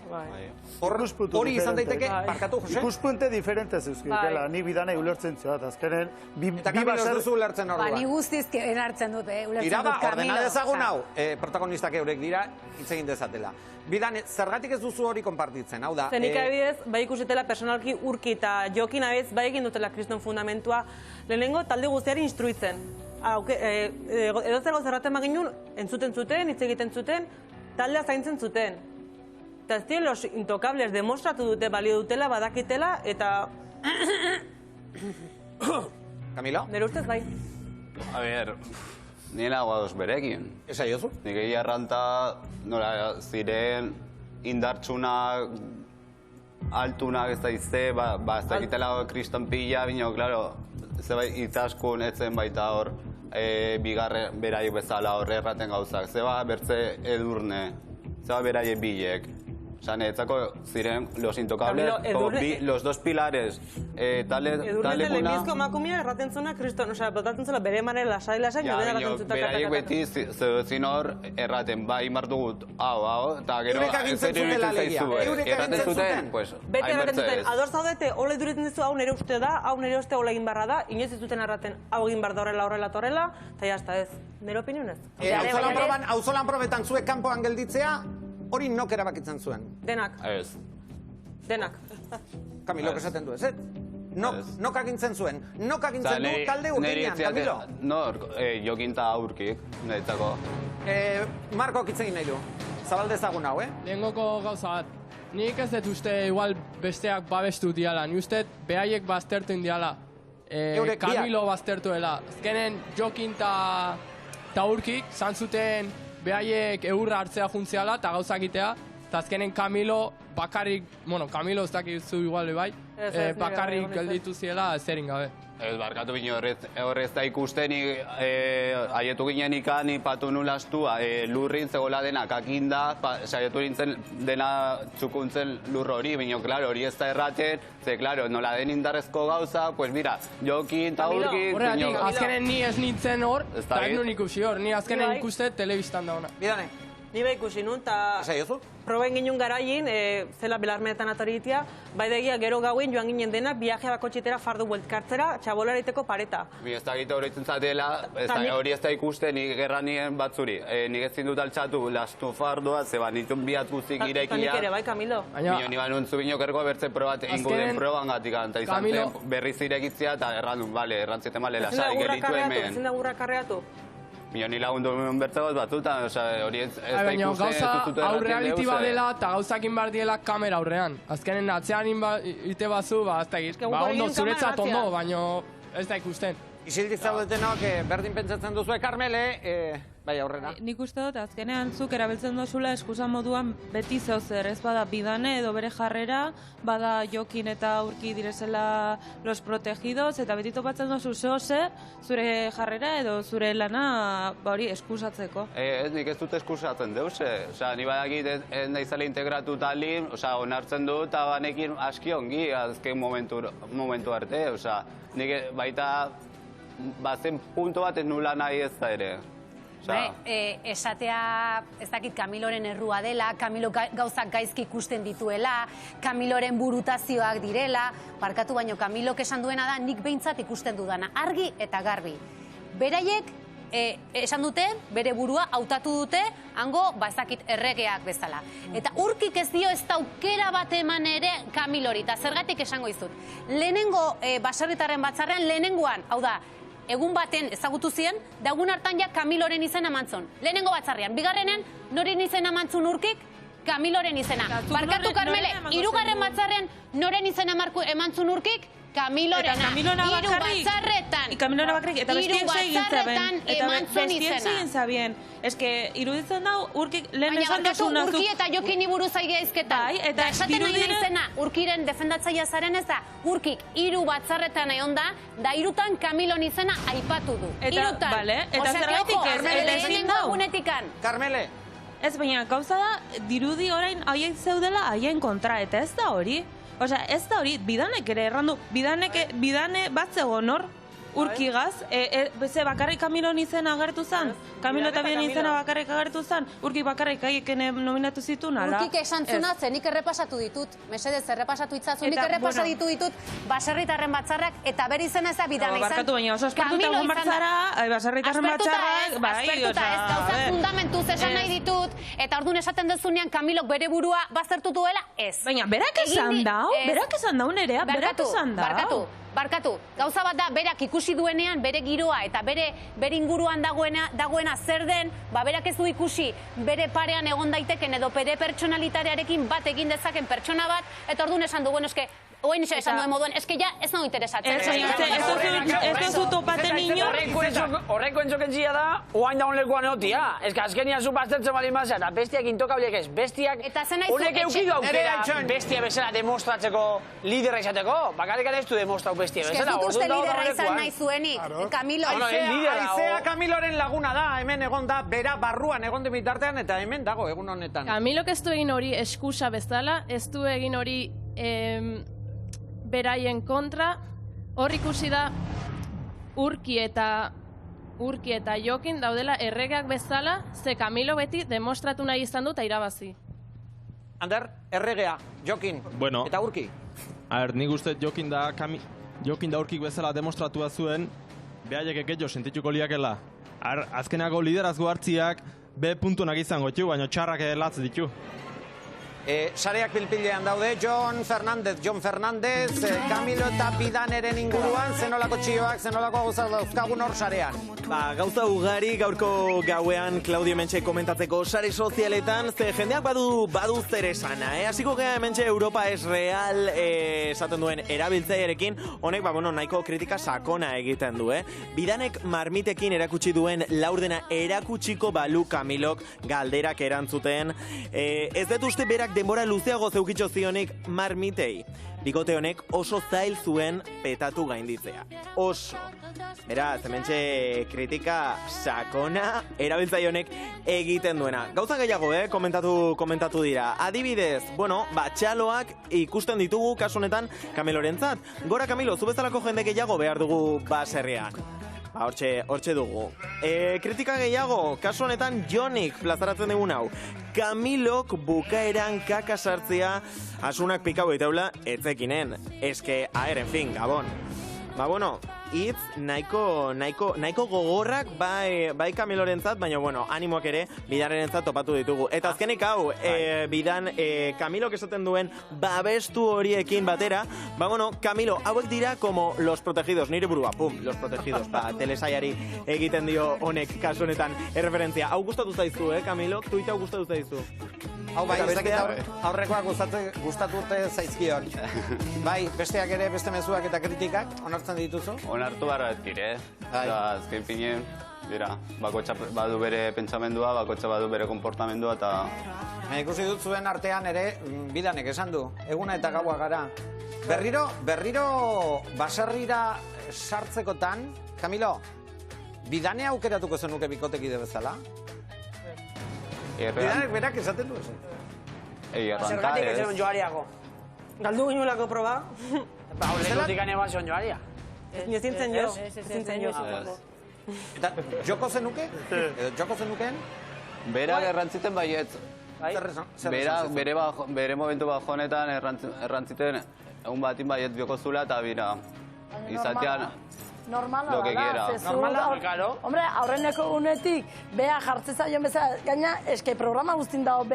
Hori izan daiteke, parkatu, Jose? Ikuspunte diferente zeuzkikela, ni bidanei ulertzen zuat, azkenen... Eta Camilo ez duzu ulertzen orduan. Ni guztizke enartzen dut, ulertzen Ira, dut Camilo. ordena dezagun hau, protagonistak eurek dira, hitz egin dezatela. Bidan, zergatik ez duzu hori konpartitzen, hau da... Zenik adibidez, bai ikusitela personalki Urki eta Jokin abez, bai egin dutela kriston fundamentua, lehenengo talde guztiari instruitzen. Edo zer gauzerraten baginun, entzuten zuten, hitz egiten zuten, taldea zaintzen zuten. Eta ez los intokables demostratu dute, balio dutela, badakitela, eta... Camilo? Nere ustez bai. A ber, nire aguadoz berekin. Esa jozu? Nik egia erranta, nola ziren, indartsunak, altunak ez da izte, ez dakitela kriston pila, bino, klaro, zeba itaskun etzen baita hor, bigarren beraiek bezala hor erraten gauzak, zeba bertze edurne, zeba beraiek bilek. Osa, niretzako ziren los intocables, los dos pilares, Edurne talekuna... lehenbizko emakumea erraten zuna, kriston, osea, botatzen zela bere manera lasai-lasai, nire erraten zuta beraiek beti zeutzin hor erraten, bai martugut, hau, eta gero... Eurek agintzen zuten alegia. Erraten zuten, pues, bete erraten zuten, hainbertze ez. ador zaudete, hola iduritzen dizu, hau nire uste da, hau nire uste hola egin barra da, inoiz ez duten erraten, hau egin bar da horrela, eta jazta ez. Nire opinionez. Auzolan probetan zuek kanpoan gelditzea, hori nok erabakitzen zuen. Denak. Ez. Denak. Kamilok esaten du, ez? Nok agintzen zuen. Nok agintzen du talde urdinean, Kamilo. Nor, Jokin eta Aurkik, niretzako. Markok hitz egin nahi du. Zabaldezagun hau, Lehengoko gauza bat. Nik ez dut uste igual besteak babestu diala. Ni uste behaiek baztertu indiala. Kamilo baztertuela. Azkenen Jokin eta Aurkik zantzuten behaiek eurra hartzea juntziala eta gauza egitea, eta azkenen Kamilo bakarrik, Kamilo ez dakizu igual bai, bakarrik gelditu ziela zerin gabe. Ez, barkatu bine horrez da ikusten, haietu ginen ikan, patu nulaztu, lurrin zegoela dena kakinda, saietu nintzen dena txukuntzen lur hori, bine, klaro, hori ez da erraten, ze, klaro, nola den indarrezko gauza, pues mira, Jokin eta Aurkin... Horregatik, azkenen ni ez nintzen hor, eta ez nun ikusi hor, ni azkenen ikuste telebistan dauna. Bidane. Ni bai ikusi nun, eta proben ginen garaien, zela belarmenetan ataritia, bai degia gero gauen joan ginen dena, viajea bako txitera fardu bueltkartzera, txabola egiteko pareta. Mi ez da egite horretzen zatela, hori ez da ikuste nik gerranien batzuri. Nik ez zindut altxatu lastu fardua, zeba nitun biat guztik irekia. Eta nik ere, bai, Kamilo? Mio niba nuntzu binok erko bertze probat inguden proban gatik, eta izan zen berriz irekitzia, eta errandun, bale, errantzeten bale, lasai, geritu hemen. Ezin da gurra karreatu? Mio ni lagundu bertzegoz batzutan, hori ez da ikuste, gauza hau reality badela eta gauzakin bar diela kamera aurrean. Azkenen atzean ite bazu, ez da egit, ondo zuretzat ondo, baina ez da ikusten. Isildik zaudetenok, berdin pentsatzen duzu, Karmele, bai aurrera. Nik uste dut, azkenean zuk erabiltzen dozula eskusa moduan beti zeozer, ez bada Bidane edo bere jarrera, bada Jokin eta Aurki direzela los protegidos, eta beti topatzen dozu zeoze, zure jarrera edo zure lana hori eskusatzeko. Ez, nik ez dut eskusatzen deuse, ni badakit ez naizela integratu talin, onartzen dut, eta banekin aski ongi azken momentu arte, nik baita bazen punto bat ez nula nahi ez da ere. Esatea, ez dakit Kamiloren errua dela, Kamilo gauzak gaizki ikusten dituela, Kamiloren burutazioak direla, barkatu baino Kamilok esan duena da, nik behintzat ikusten dudana, argi eta garbi. Beraiek, esan dute, bere burua hautatu dute, hango, ez dakit, erregeak bezala. Eta Urkik ez dio ez daukera bat eman ere Kamilori, eta zergatik esango izut. Lehenengo baserritarren batzarrean, lehenengoan, hau da, egun baten ezagutu ziren, da egun hartan ja Kamiloren izena emantzun. Lehenengo batzarrean, bigarrenen, noren izena emantzun Urkik? Kamiloren izena. Barkatu, Karmele, hirugarren batzarrean, noren izena emantzun Urkik? Kamilorena. Hiru batzarretan. Kamilora bakarrik, eta bestiek batzarretan emantzun izena. Ez que, iruditzen dau, Urkik lehen esan dozuna. Urki eta Jokini buruz aigeizketa. Da esaten nahi naizena, Urkiren defendatzaia zaren ez da, Urkik hiru batzarretan egon da hirutan Kamilon izena aipatu du. Hirutan. Eta zergaitik ez, lehenengo egunetikan. Karmele. Ez, baina, gauza da, dirudi orain haiek zeudela haien kontra, eta ez da hori. Osea, ez da hori, Bidanek ere errandu, Bidane bat zegoen hor, Urkigaz, ze bakarrik Kamilon izena agertu zen, Kamilo eta Bidane izena bakarrik agertu zen, Urkik bakarrik haieken nominatu zituen, ala? Urkik esan zunatzen, nik errepasatu ditut, mesedez, errepasatu itzazu, nik errepasatu ditut baserritarren batzarrak, eta bere izena ez da Bidane izan. Barkatu, baina oso aspertuta egun batzara, baserritarren batzarrak, aspertuta ez, gauza fundamentuz esan nahi ditut, eta orduan esaten dezunean Kamilok bere burua baztertu duela, ez. Baina, berak esan dau, nerea, berak esan dau. Barkatu, gauza bat da, berak ikusi duenean, bere giroa eta bere inguruan dagoena zer den, berak ez du ikusi, bere parean egon daiteken edo bere pertsonalitatearekin bat egin dezaken pertsona bat, eta orduan esan du, bueno, eske, oain esan duen moduen, eske ja ez nago interesatzen. Ez duzu topaten ino. Horreko entzokentzia da, oain daun lekuan egotia. Eske azkenian zu baztertzen bali mazera, eta bestiak intokabliek ez. Bestiak honek eukidu aukera bestia bezala demostratzeko lidera izateko. Bakarrik ez du demostrau bestia bezala. Ez dut uste lidera izan nahi zuenik, Camilo. Aizea Camiloren laguna da, hemen egon da, bera barruan egon de bitartean, eta hemen dago egun honetan. Camilok ez du egin hori eskusa bezala, ez du egin hori beraien kontra, hor ikusi da Urki eta Jokin daudela erregeak bezala, ze Camilo beti demostratu nahi izan du eta irabazi. Ander, erregea, Jokin eta Urki. Nik uste Jokin da Urkik bezala demostratua zuen, behaiek ekeio sentituko liakela. Azkenako liderazgo hartziak be puntunak izango ditu, baina txarrak latz ditu. Sareak pilpilean daude, Jon Fernandez, Camilo eta Bidaneren inguruan, zenolako txioak, zenolako gauzak dauzkagun hor sarean. Gauza ugari gaurko gauean Claudio hementxe komentatzeko sare sozialetan, ze jendeak badu zer esana, hasiko gea hementxe Europa es real esaten duen erabiltzailerekin, honek nahiko kritika sakona egiten du, Bidanek marmitekin erakutsi duen laurdena erakutsiko balu Camilok galderak erantzuten, ez dut uste berak denbora luzeago zeukitxo zionik marmitei. Bikote honek oso zail zuen petatu gainditzea. Oso. Beraz, hementxe kritika sakona erabiltzaile honek egiten duena. Gauza gehiago, komentatu dira. Adibidez, txaloak ikusten ditugu kasu honetan Camilorentzat. Gora Camilo, zu bezalako jende gehiago behar dugu baserrian. Hortxe dugu. Kritika gehiago, kasu honetan Jonik plazaratzen dugun hau. Camilok bukaeran kaka sartzea asunak pikau itaula etzekinen. Eske, en fin, Gabon. Itz nahiko gogorrak bai Camilorentzat, baina animoak ere Bidanerentzat topatu ditugu. Eta azkenik hau, Bidan Camilok esaten duen babestu horiekin batera, Camilo, hauek dira como los protegidos, nire burua, los protegidos, telesaiari egiten dio honek kasu honetan erreferentzia. Hau gustatu zaizu, Camilo? Tuita hau gustatu zaizu? Hau bai, ez dakit aurrekoak gustatu zaizkion. Bai, besteak ere, beste mezuak eta kritikak, onartzen dituzu? Onartu barra ez dire, azken pinien, bakotxa badu bere pentsamendua, bakotxa badu bere komportamendua, eta... Ikusi dut zuen artean ere, Bidanek esan du, eguna eta gaua gara. Berriro baserrira sartzekotan, Camilo, Bidane aukeratuko zenuke bikotekide bezala? Bidanek berak esaten du ez? Zergatik ez egon joariako. Galdu ginuelako proba. Horrekotik gane bat zon joaria. Ez zintzen jo. Eta joko zenuke? Joko zenukeen? Bera errantziten baiet. Bere momentu bajonetan errantziten egun batin baiet joko zula eta bira. Izatean... Normala da, zezu, hombre, aurreneko gunetik, beha jartzen zaion bezala, gaina, eske programa guztin dago,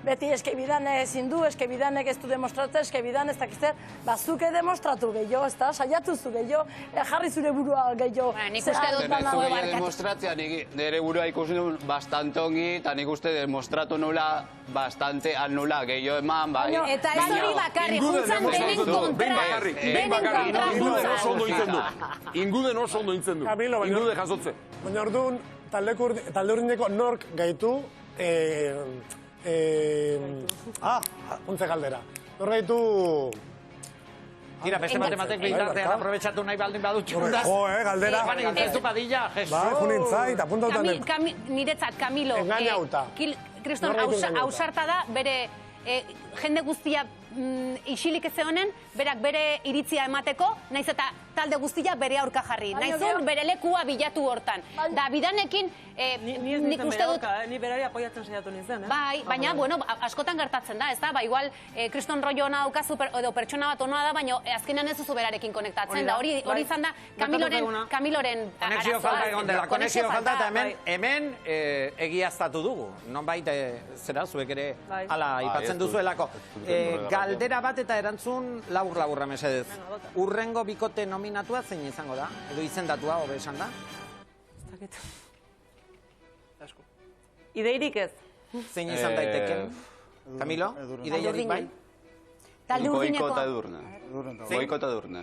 beti eske Bidane ezin du, eske Bidanek ez du demostratzen, eske Bidan ez dakizzer, zuke demostratu gehiago, ez da, saiatu zu gehiago, jarri zure burua gehiago. Nik uste dut dana demostratzea, nire burua ikusi dut bastante ongi, eta nik uste demostratu nula bastante anula, gehiago eman, bai. Eta ez hori bakarri, juntzan denen kontra juntzan. Inguden oso ondo intzen du. Ingude jasotze. Baina orduan, talde urdineko nork gaitu... Untze galdera. Nork gaitu... Tira, beste matematek bintartean aprobetsatu nahi baldin badutxu. Galdera. Ez du padilla, Jesus. Ba, junintzait, apuntautan. Niretzat, Camilo. Engainauta. Kriston, hausarta da, bere jende guztia isilik ez honen, berak bere iritzia emateko, naiz eta talde guztia bere aurka jarri. Naizun bere lekua bilatu hortan. Da, Bidanekin, nik uste dut... Ni berari apoiatzen saiatu nintzen, Bai, baina, askotan gertatzen da, ez da? Ba, igual, kriston rollo hona daukazu, edo pertsona bat onoa da, baina azkenean ez duzu berarekin konektatzen. Da, hori izan da, Camiloren arazoa. Konexio falta, eta hemen egiaztatu dugu. Non baita, zera, zuek ere, ala, ipatzen duzuelako. Galdera bat eta erantzun laburra mesedez. Urrengo bikote nominatua zein izango da? Edo izendatua, hobe esan da? Ideirik ez. Zein izan daiteken? Camilo, ideirik bai? Talde Goiko eta urdinekoa. Edurne. Goiko eta Edurne.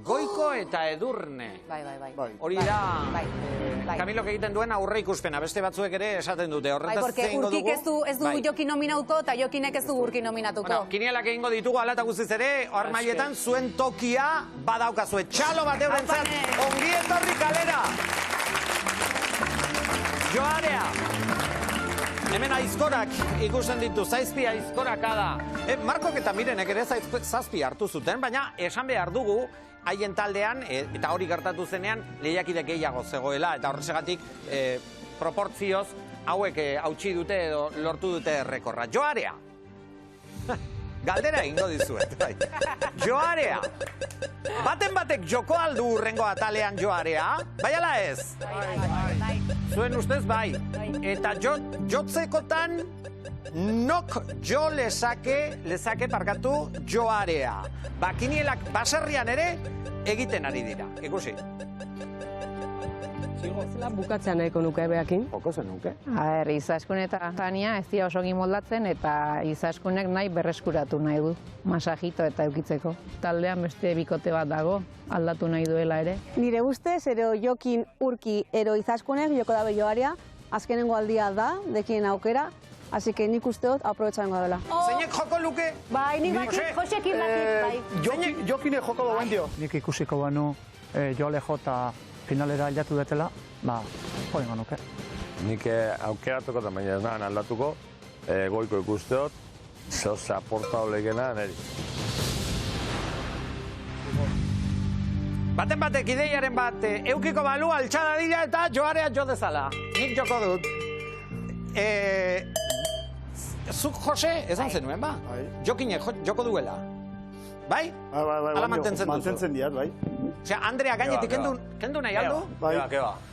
Goiko eta Edurne. Bai. Hori da, Kamilok egiten duen aurre ikuspena, beste batzuek ere esaten dute. Bai, Horretaz porque egingo Urkik dugu. ez du Jokin nominatuko eta Jokinek ez du Urki nominatuko. Bueno, kinielak egingo ditugu ala eta guztiz ere, armailetan zuen tokia badaukazue. Txalo bat eurentzat, ongi etorri kalera! Joarea! Hemen aizkorak ikusten ditu, zaizpi aizkoraka da. Markok eta Mirenek ere zazpi hartu zuten, baina esan behar dugu, haien taldean, eta hori gertatu zenean, lehiakide gehiago zegoela, eta horrezegatik proportzioz hauek hautsi dute edo lortu dute errekorra. Joarea! Galdera egingo dizuet, bai. Joarea! Baten batek joko aldu urrengo atalean Joarea? Bai ala ez? Bai. Zuen ustez bai. Eta jotzekotan nok jo lezake parkatu Joarea. Kinielak baserrian ere egiten ari dira. Ikusi. Zela bukatzea nahiko nuke behakin. Joko zen nuke. Izaskun eta Tania ez dira osogi moldatzen eta Izaskunek nahi berreskuratu nahi du. Masajito eta eukitzeko. Taldean beste bikote bat dago, aldatu nahi duela ere. Nire ustez, ero Jokin, Urki, ero Izaskunek joko dabe Joarea, azkenengo aldia da, dekien aukera, así que nik uste dut aprobetxango dela. Zeinek joko luke? Bai, nik bakit, Josekin bakit, bai. Jokinek joko da bendio. Nik ikusiko banu Joale jota finalera aldatu detela, joan nuke. Nik aukeratuko da, baina ez nahan aldatuko, Goiko ikusteot, zoza porta olegena neri. Baten batek ideiaren bat eukiko balu altxada dira eta Joarea jo dezala. Nik joko dut. Zuk, Jose, esan zenuen, ba? Jokinek joko duela. Bai? Ala mantentzen duzu. Mantentzen diat, bai. Osea, Andrea gainetik kendu nahi aldu? Bai.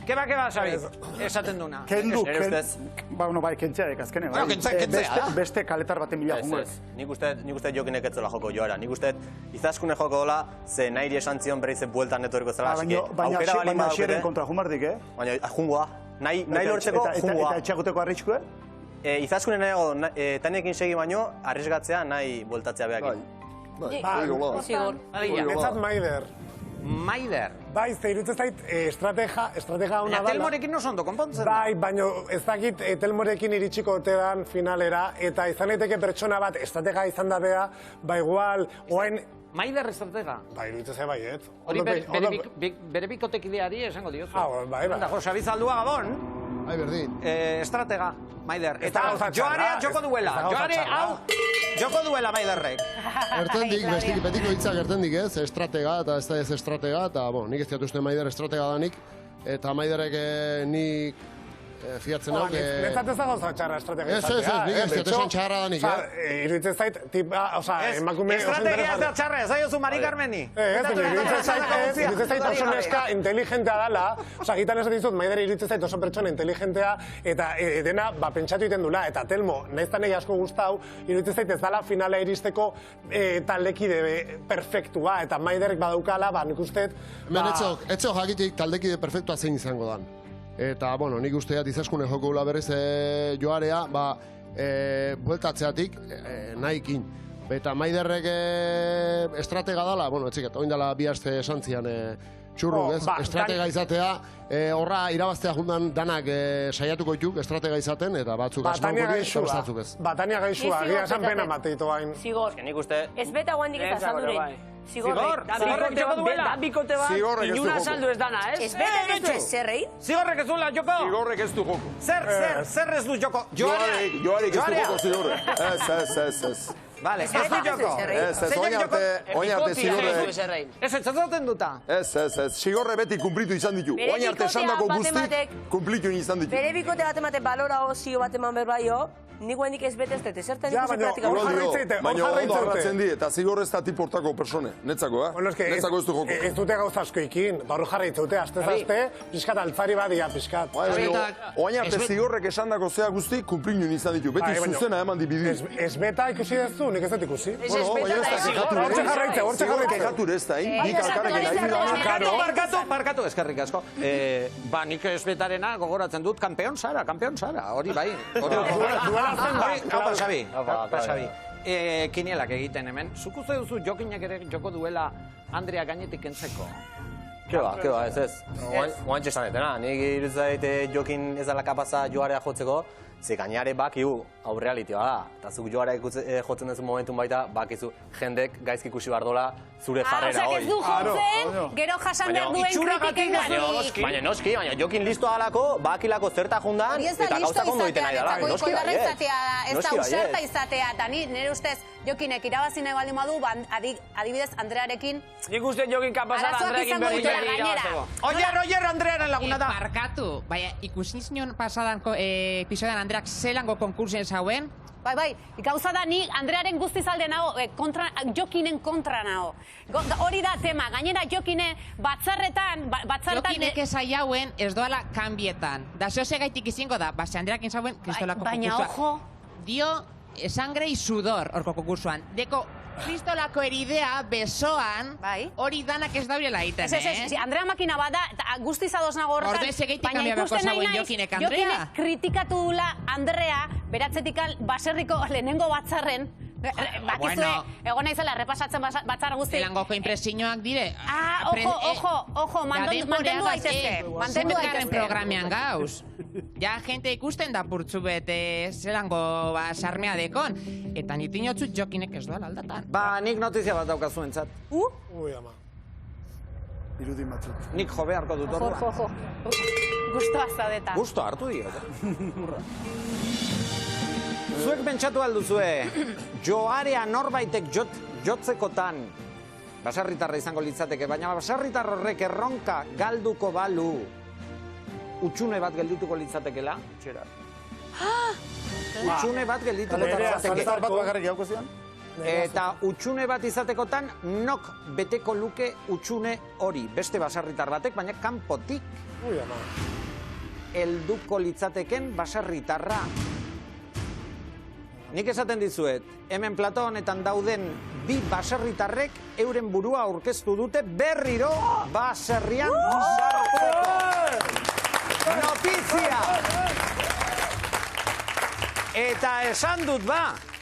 Keba, Xabi, esaten duna. Kendu, bai, kentzea azkenean. Bueno, kentzea, beste kaletar baten bila jungo ez. Nik uste Jokinek ez zela joko Joara. Nik uste Izaskune joko dola, ze nahi esan zion berriz bueltan etoriko zela. Baina xieren kontra jumardik, Baina jungoa. Nahi lortzeko jungoa. Eta etxakuteko arriskue? Izaskune nahiago, Taniekin segi baino, arriesgatzea nahi bueltatzea behakin. Sigor. Netzat Maider. Maider? Bai, ze irutzen zait estratega hona dala. Telmorekin oso ondo konpontzen da. Bai, baina ez dakit Telmorekin iritsiko otean finalera, eta izan daiteke pertsona bat estratega izan da bea, igual, oain... Maider estratega? Bai, irutzen zait baiet. Hori bere bikotekideari esango diozu. Bai. Jose Bizaldua Gabon. Bai, berdin. Estratega, Maider. Eta Joarea joko duela. Joare, hau, joko duela Maiderrek. Ertendik, betiko hitzak ertendik ez, estratega eta ez estratega, eta nik ez diatuzte Maider estratega danik, eta Maiderrek nik fiatzen hau... Netzat ez da gauza txarra estrategia izatea. Nik ez diatesan txarra danik, Iruditzen zait, emakume... Estrategia ez da txarra, ez aiozu Mari Carmeni. Iruditzen zait oso neska inteligentea dala, gitan ez dizut, Maider iruditzen zait oso pertsona inteligentea, eta dena pentsatu iten dula, eta Telmo, naiztan nahi asko guztau, iruditzen zait ez dala finala iristeko taldekide perfektua, eta Maiderrek badaukala, nik usteet... Hemen etxo jakitik taldekide perfektua zein izango dan. Eta, nik usteat Izaskune joko gula berriz Joarea, bueltatzeatik nahikin. Eta Maiderrek estratega dala, etxiket, oin dala bi aste esantzian txurruk, ez? Estratega izatea, horra irabaztea jundan danak saiatuko ituk, estratega izaten, eta batzuk asmauko dira, eta bestatzuk ez. Batania gaixua, gira esan pena mateitu hain. Sigor. Ez beta guandik eta zandurin. Sigorrek joko duela. Da bikote bat, inuna saldu ez dana, ez? Ez beta ez du zerrein? Sigorrek ez duela joko? Sigorrek ez du joko. Zer ez du joko? Joarek ez du joko Sigorrek. Ez. Vale, ez du joko. Ez, oin arte Sigorre... Ez zaten duta? Ez, Sigorre beti kumplitu izan ditu. Oin arte esandako guztik kumplitu izan ditu. Bere bikote bat emate balora ozio bat eman berbaio, nik guendik ez bete ez dute, zertan ikusi praktika. Baina ondo agarratzen di, eta Sigorre ez da tiportako persone. Netzako, Netzako ez du joko. Ez dute gauza asko ikin, barru jarraitzeute, azte, pixkat altzari badia, pixkat. Oin arte Sigorrek esandako zea guztik kumplitu izan ditu. Beti zuzena eman dibidi. Ez beta ikusi dezu, nik ez dut ikusi. Hortxe jarraitze. Kekatur ez da, nik alkarrekin nahi. Barkatu, eskerrik asko. Nik ez betarena gogoratzen dut, kampeon zara, hori bai. Apa, Xabi. kinielak egiten hemen. Zuk uste duzu Jokinek ere joko duela Andrea gainetik kentzeko? Keba, ez. Oantxe esan etena, nik irutzait Jokin ez dela kapaza Joarea jotzeko, ze gainare bakiu aurrealitioa da. Eta zuk Joarea jotzen duzu momentun baita, bakizu jendek gaizki ikusi behar dola zure jarrera hoi. Ez du jotzen, gero jasan behar duen kritik. Baina noski, Jokin listoa alako, bakilako zerta jundan, eta gauzak ondo egiten nahi dela. Noski baiet. Ez da usarta izatea, eta nire ustez Jokinek irabazi nahi baldin badu, adibidez Andrearekin... Nik uste Jokin kapazara Andrearekin berri irabazteko. Oier, Andrearen laguna da. Barkatu, baina ikusi zinon pasadan episodean Andreak zelango konkursen zauen? Bai, gauza da ni Andrearen guztiz alde nago, Jokinen kontra nago. Hori da tema, gainera Jokine batzarretan... Jokinek ezai hauen ez doala kanbietan. Da zehose gaitik izango da, base Andreakin zauen kristolako konkursua. Baina, ojo... Dio, sangre y sudor orko konkursuan. Deko, kristolako eridea besoan, hori danak ez daurela egiten, Ez, Andrea makina bada, guztiz ados nago horretan. Ordu ez egeitik kanbiabako zauen Jokinek Andrea. Jokinek kritikatu dula Andrea, beratzetik baserriko lehenengo batzarren, bakizue, egon naizela, repasatzen batzar guzti. Zelangoko impresioak dire. Ojo, mantendu daitezke. Zenbetgarren programean gauz. Ja, jente ikusten da purtzu bete zelango sarmea dekon. Eta nitinotzu Jokinek ez doala aldatan. Nik notizia bat daukazu entzat. Ui, ama. Irudin batzuk. Nik jo beharko dut orduan. Jo. Gustoa zaudeta. Gusto hartu dio. Zuek pentsatu alduzue, joarea norbaitek jotzekotan, baserritarra izango litzateke, baina baserritar horrek erronka galduko balu, utxune bat geldituko litzatekela, txera. Utxune bat geldituko litzateke. Zantzar bat bakarrik jauko zian? Eta utxune bat izatekotan, nok beteko luke utxune hori, beste baserritar batek, baina kanpotik helduko litzateken baserritarra. Nik esaten dizuet, hemen plato honetan dauden bi baserritarrek euren burua aurkeztu dute berriro baserrian sartzeko. Notizia! Eta esan dut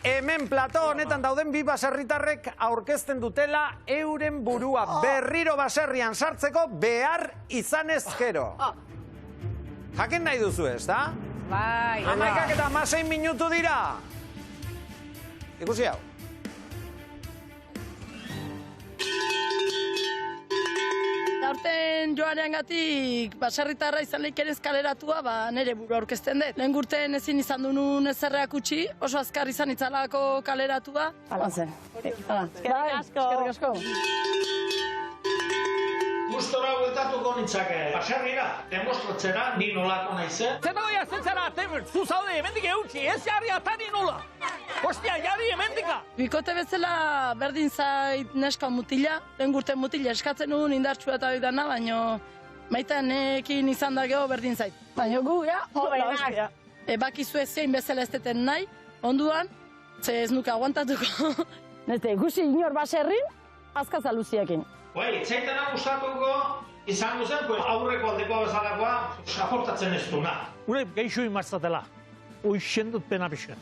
hemen plato honetan dauden bi baserritarrek aurkezten dutela euren burua berriro baserrian sartzeko behar izan ezkero. Jaken nahi duzu ez, da? Bai. 11:06 minutu dira. Ikusi hau. Aurten joanean gatik, baserritarra izan lehiken eskaleratua, nire buru aurkezten dut. Lehen gurten ezin izan dunun ezerreak utxi, oso azkar izan itzalako kaleratua. Hala zen. Eskerrik asko. Gustora bueltatuko nintzake, baserrira, demostratzera ni nolako naizen. Zer dagoia zentzara, zu zaude hemendik eutxi, ez jarri atari nola. Hostia, jarri hemendika. Bikote bezala berdin zait neska mutila, lehen gurten mutila eskatzen nuen indartsua eta hori dana, baina maitanekin izan da geho berdin zait. Baina gu, hola, bakizu ezin bezala ez deten nahi, onduan, ze ez nuke aguantatuko. Nete, ikusi inor baserrin, azkaza luziakin. Etzaitena gustatuko izango zen, aurreko aldeko bezalakoa saportatzen ez duna. Ure geixu imarzatela, uixen dut pena pixka.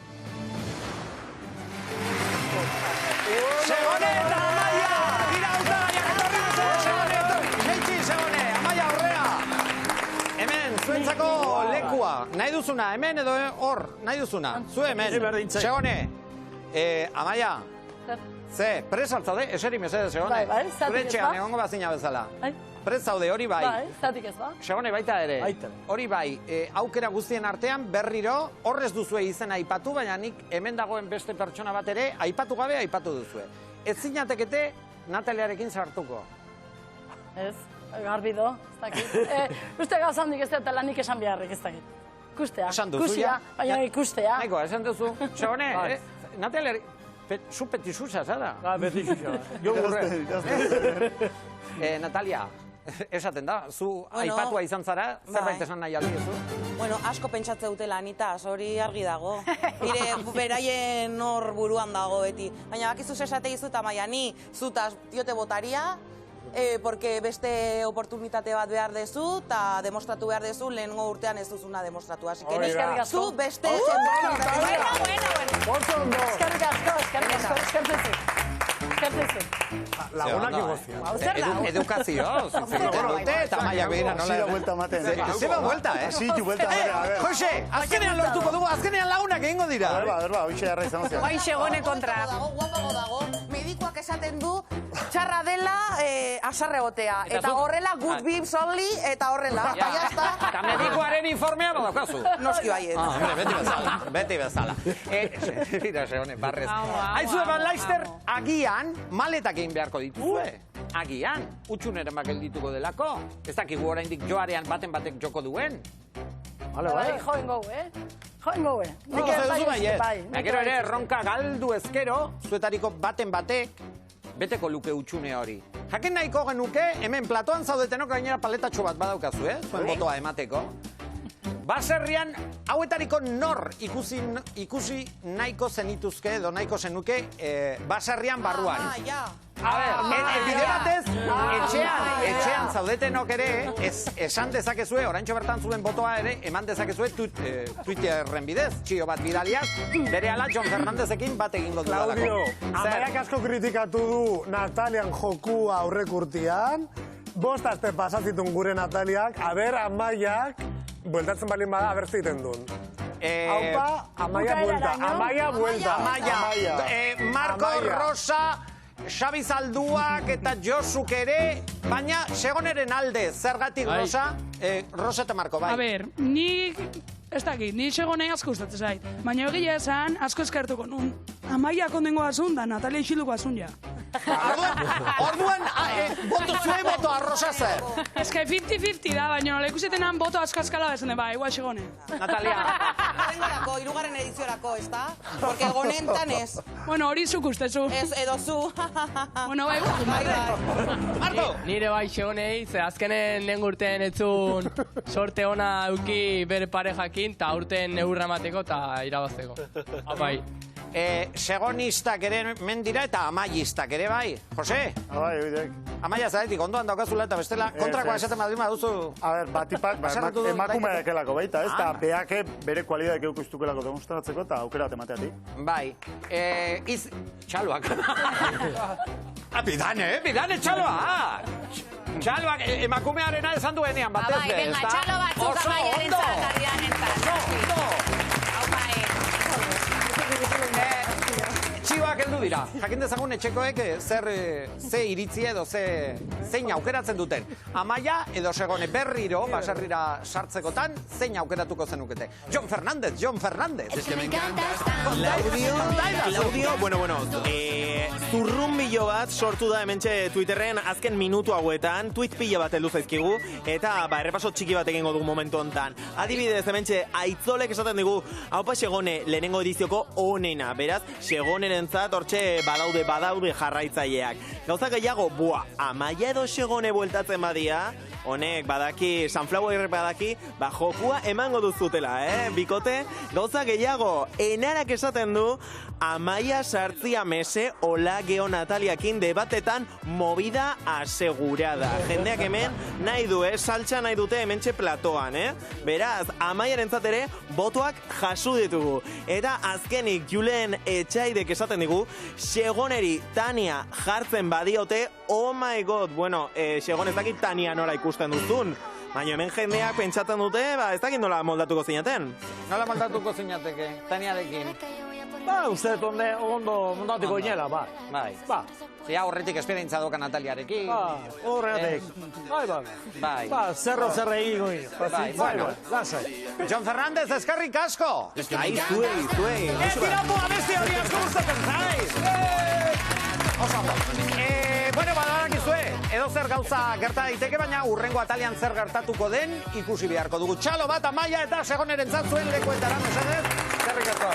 Segone eta Amaia! Dira hautagaiak etorri duzue, Segone! Jeitsi, Segone! Amaia aurrea! Hemen, zuentzako lekua. Nahi duzuna, hemen edo hor, nahi duzuna. Zu hemen. Segone! Amaia! Ze, prez altzaude, eseri mesedez, Segone. Bai, zatik ez ba? Egongo bazina bezala. Prez zaude, hori bai. Bai, zatik ez ba? Segone, baita ere. Hori bai, aukera guztien artean berriro, horrez duzue izena aipatu, baina nik hemen dagoen beste pertsona bat ere, aipatu gabe aipatu duzue. Ez zinatekete Nataliarekin sartuko. Ez, garbi do, ez dakit. Uste gauzandik ez dut nik esan beharrik, ez dakit. Ikustea. Esan duzu, ja? Baina ikustea. Naiko, esan duzu. Segone, Nataliarekin... Zu petisusa, zara? Beti xuxa. Jo Natalia, esaten da, zu aipatua izan zara, zerbait esan nahi aldiezu? Bueno, asko pentsatze dutela, Anitas, hori argi dago. Nire beraien hor buruan dago beti. Baina bakizu esate izu eta maia, ni zutaz diote botaria, porque beste oportunitate bat behar dezu, eta demostratu behar dezu, lehenengo urtean ez duzuna demostratu. Así que zu beste oportunitate. Lagunak igozia. Edukazio. Eta maiak behina nola. Zira buelta maten. Zeba buelta, eh? Zitu buelta maten. Jose, azkenean lortuko dugu, azkenean lagunak egingo dira. Berba, hoxe jarra izan ozea. Guain segone kontra. Guapago dago, medikoak esaten du, txarra dela asarre gotea. Eta horrela, good vibes only, eta horrela. Eta medikoaren informea badaukazu. Noski baiet. Beti bezala. Mira, segone, barrez. Aizu eban Laister, agian, maletak egin beharko dituzue. Agian, utxuneren bakel dituko delako. Ez dakigu oraindik joarean baten batek joko duen. Joen gau, Joen gau, Nik ez duzu baiet. Gero ere, erronka galdu ezkero, zuetariko baten batek, beteko luke utxune hori. Jaken nahiko genuke, hemen platoan zaudetenok gainera paletatxo bat badaukazu, zuen botoa emateko. Baserrian, hauetariko nor ikusi nahiko zenituzke, edo nahiko zenuke, baserrian barruan. A ber, bide batez, etxean zaudetenok ere, esan dezakezue, oraintxo bertan zuen botoa ere, eman dezakezue Twitterren bidez, txio bat bidaliak, bere ala Jon Fernandezekin bat egingo duelako. Claudio, Amaiak asko kritikatu du Natalian jokua aurrek urtean, 5 aste pasazitun gure Nataliak, aber Amaiak, bueltatzen balin bada, aber zeiten duen. Haupa, Amaia buelta. Amaia. Marco Rosa, Xabi Zalduak eta Josuk ere, baina segoneren alde, zergatik Rosa? Rosa eta Marco, bai. A ber, nik, ez dakit, ni segone asko gustatzen zait. Baina egia esan, asko eskertuko nun. Amaia kondengo azun da, Natalia isiluko azun ja. Orduan, boto zuen boto arrosa zer. Ez que 50-50 da, baina nola ikusetenan boto asko askala bezen, ba, igual segone. Natalia. Hirugarren ediziorako, ez da? Porque gonentan ez. Bueno, hori zuk ustezu. Ez, edo zu. Bueno, bai, Marco! Nire bai segonei, ze azkenen lehen urtean etzun sorte ona euki bere parejakin, eta urten eurra mateko eta irabazteko. Bai. Segonistak ere mendira eta amaistak ere bai. Jose? Bai, oidek. Amaia zaretik, ondoan daukazula eta bestela kontrakoa esaten badin baduzu. A ber, batipak, emakumea ekelako baita, ez? Eta beake bere kualidadek eukistukelako demostratzeko eta aukera bat emateatik. Bai. Txaloak. Bidane txaloa! Txaloak emakumearena esan duenean batez be, ez da? Venga, txalo batzuk amaiaren zakarrian entzat. Txioak heldu dira. Jakin dezagun etxekoek ze iritzia edo zein aukeratzen duten. Amaia edo segone berriro, baserrira sartzekotan, zein aukeratuko zenukete. Jon Fernandez. Claudio, bueno, zurrumbilo bat sortu da hementxe Twitterren azken minutu hauetan, tweet pila bat heldu zaizkigu, eta errepaso txiki bat egingo dugu momentu hontan. Adibidez, hementxe, Aitzolek esaten digu, haupa segone lehenengo edizioko onena, beraz, segonerentzat hortxe badaude jarraitzaileak. Gauza gehiago, Amaia edo segone bueltatzen badia, honek badaki, Sunflower badaki, jokua emango duzutela, bikote. Gauza gehiago, enarak esaten du, Amaia sartzia mese, hola geo Nataliakin debatetan movida asegurada. Jendeak hemen nahi du, saltza nahi dute hementxe platoan, Beraz, Amaiaren ere botoak jasu ditugu. Eta azkenik Julen Etxaidek esaten digu, segoneri Tania jartzen badiote, oh my god, bueno, segon ez dakit Tania nola ikusten duzun. Baina hemen jendeak pentsatzen dute, ez dakit nola moldatuko zinaten. Nola moldatuko zinateke, Taniarekin? Uste ondo mondatuko inela, Bai. Ja, horretik esperientza doka Nataliarekin. Horretik. Bai. Zerro egingo lasai. Jon Fernandez, eskerrik asko! Zuei. Tirapu abesti hori asko gustatzen zaiz! Oso ondo. Bueno, badakizue, edo zer gauza gerta daiteke, baina urrengo atalian zer gertatuko den ikusi beharko dugu. Txalo bat, Amaia eta segoneren zatzuen lekuetara, mesedez? Zerrik asko.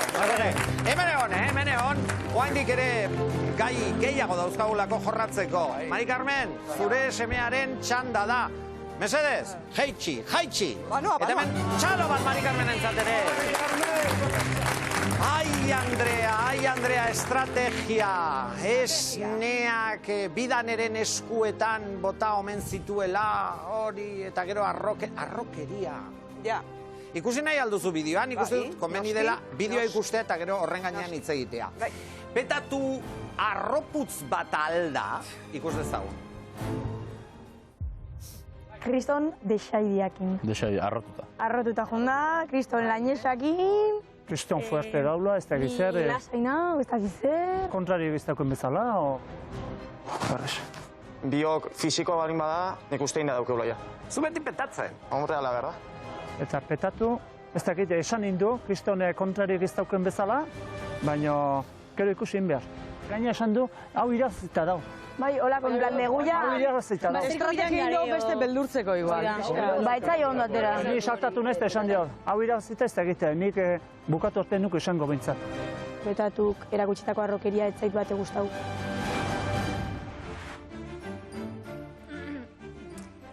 Hemen egon, oaindik ere gai gehiago dauzkagulako jorratzeko. Mari Carmen, zure semearen txanda da. Mesedez, jaitxi. Eta hemen txalo bat Mari Carmenen zatere. Ai, Andrea, estrategia. Esneak bidaneren eskuetan bota omen zituela, hori, eta gero arrokeria. Ja. Ikusi nahi alduzu bideoa, nik uste dut, komeni dela bideoa ikustea eta gero horren gainean hitz egitea. Petatu arroputz bat alda, ikus dezagun. Kriston desaidiakin. Desaidi, arrotuta. Arrotuta jonda, kriston lañesakin. Kriston fuerte daula, ez da gizer. Lasaina, ez da gizer. Kontrari egiztakoen bezala, o... Barrez. Biok fisiko balin bada, nik uste inda daukeula ja. Zu beti petatzen. Horreala, berda? Eta petatu, ez dakit, esan indu, kriston kontrari egiztakoen bezala, baina gero ikusi behar. Gaina esan du, hau irazita dau. Bai, holako, en plan, neguia... Hau irazita dau. Estrategia ingo beste beldurtzeko igual. Ba, etzai ondo atera. Ni saltatu nez, esan dio, hau irazita ez da egite, nik bukatu orte nuke esango bintzat. Betatuk erakutsitako arrokeria etzait bate gustau.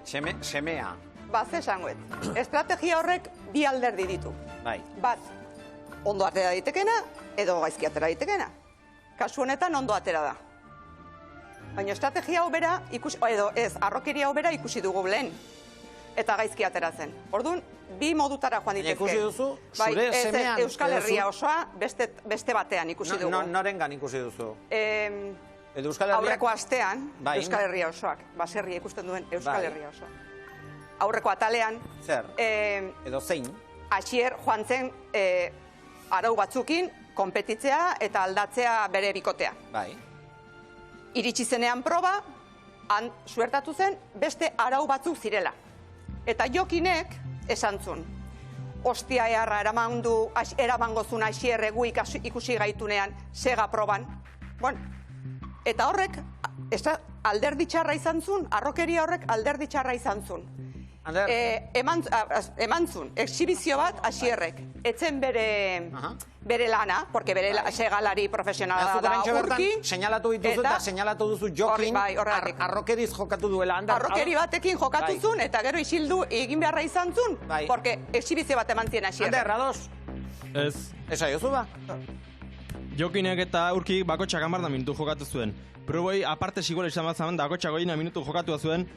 Semea. Baz esangoet. Estrategia horrek bi alderdi ditu. Bai. Bat, ondo atera daitekena, edo gaizki atera daitekena. Kasu honetan ondo atera da. Baina estrategia hobera, edo ez, arrokeria hobera ikusi dugu lehen. Eta gaizki ateratzen. Orduan, bi modutara joan ditezke. Ikusi duzu, zure semean... Euskal Herria osoa beste batean ikusi dugu. Norengan ikusi duzu? Aurreko astean, Euskal Herria osoak. Baserria ikusten duen Euskal Herria osoa. Aurreko atalean... Zer? Edo zein? Asier joan zen arau batzukin, konpetitzea eta aldatzea bere bikotea. Bai. Iritsi zenean proba, han suertatu zen beste arau batzuk zirela. Eta Jokinek esan zuen. Ostia eharra eramangozun Asierregu ikusi gaitunean sega proban. Bueno, eta horrek alderdi txarra izan zuen, arrokeria horrek alderdi txarra izan zuen. Eman zuen, exhibizio bat Asierrek. Etzen bere lana, porque bere segalari profesionala da urki. Señalatu dituzu eta señalatu duzu Jokin arrokeriz jokatu duela. Arrokeri batekin jokatu zuen eta gero isildu egin beharra izan zuen, porque exhibizio bat eman zien Asierrek. Ander, Rados? Ez. Ez aiozu ba? Jokinek eta urki bakotxak 10 minutu jokatu zuen. Proboi, aparte sigula izan bat zaman, bakotxak 20 minutu jokatu zuen,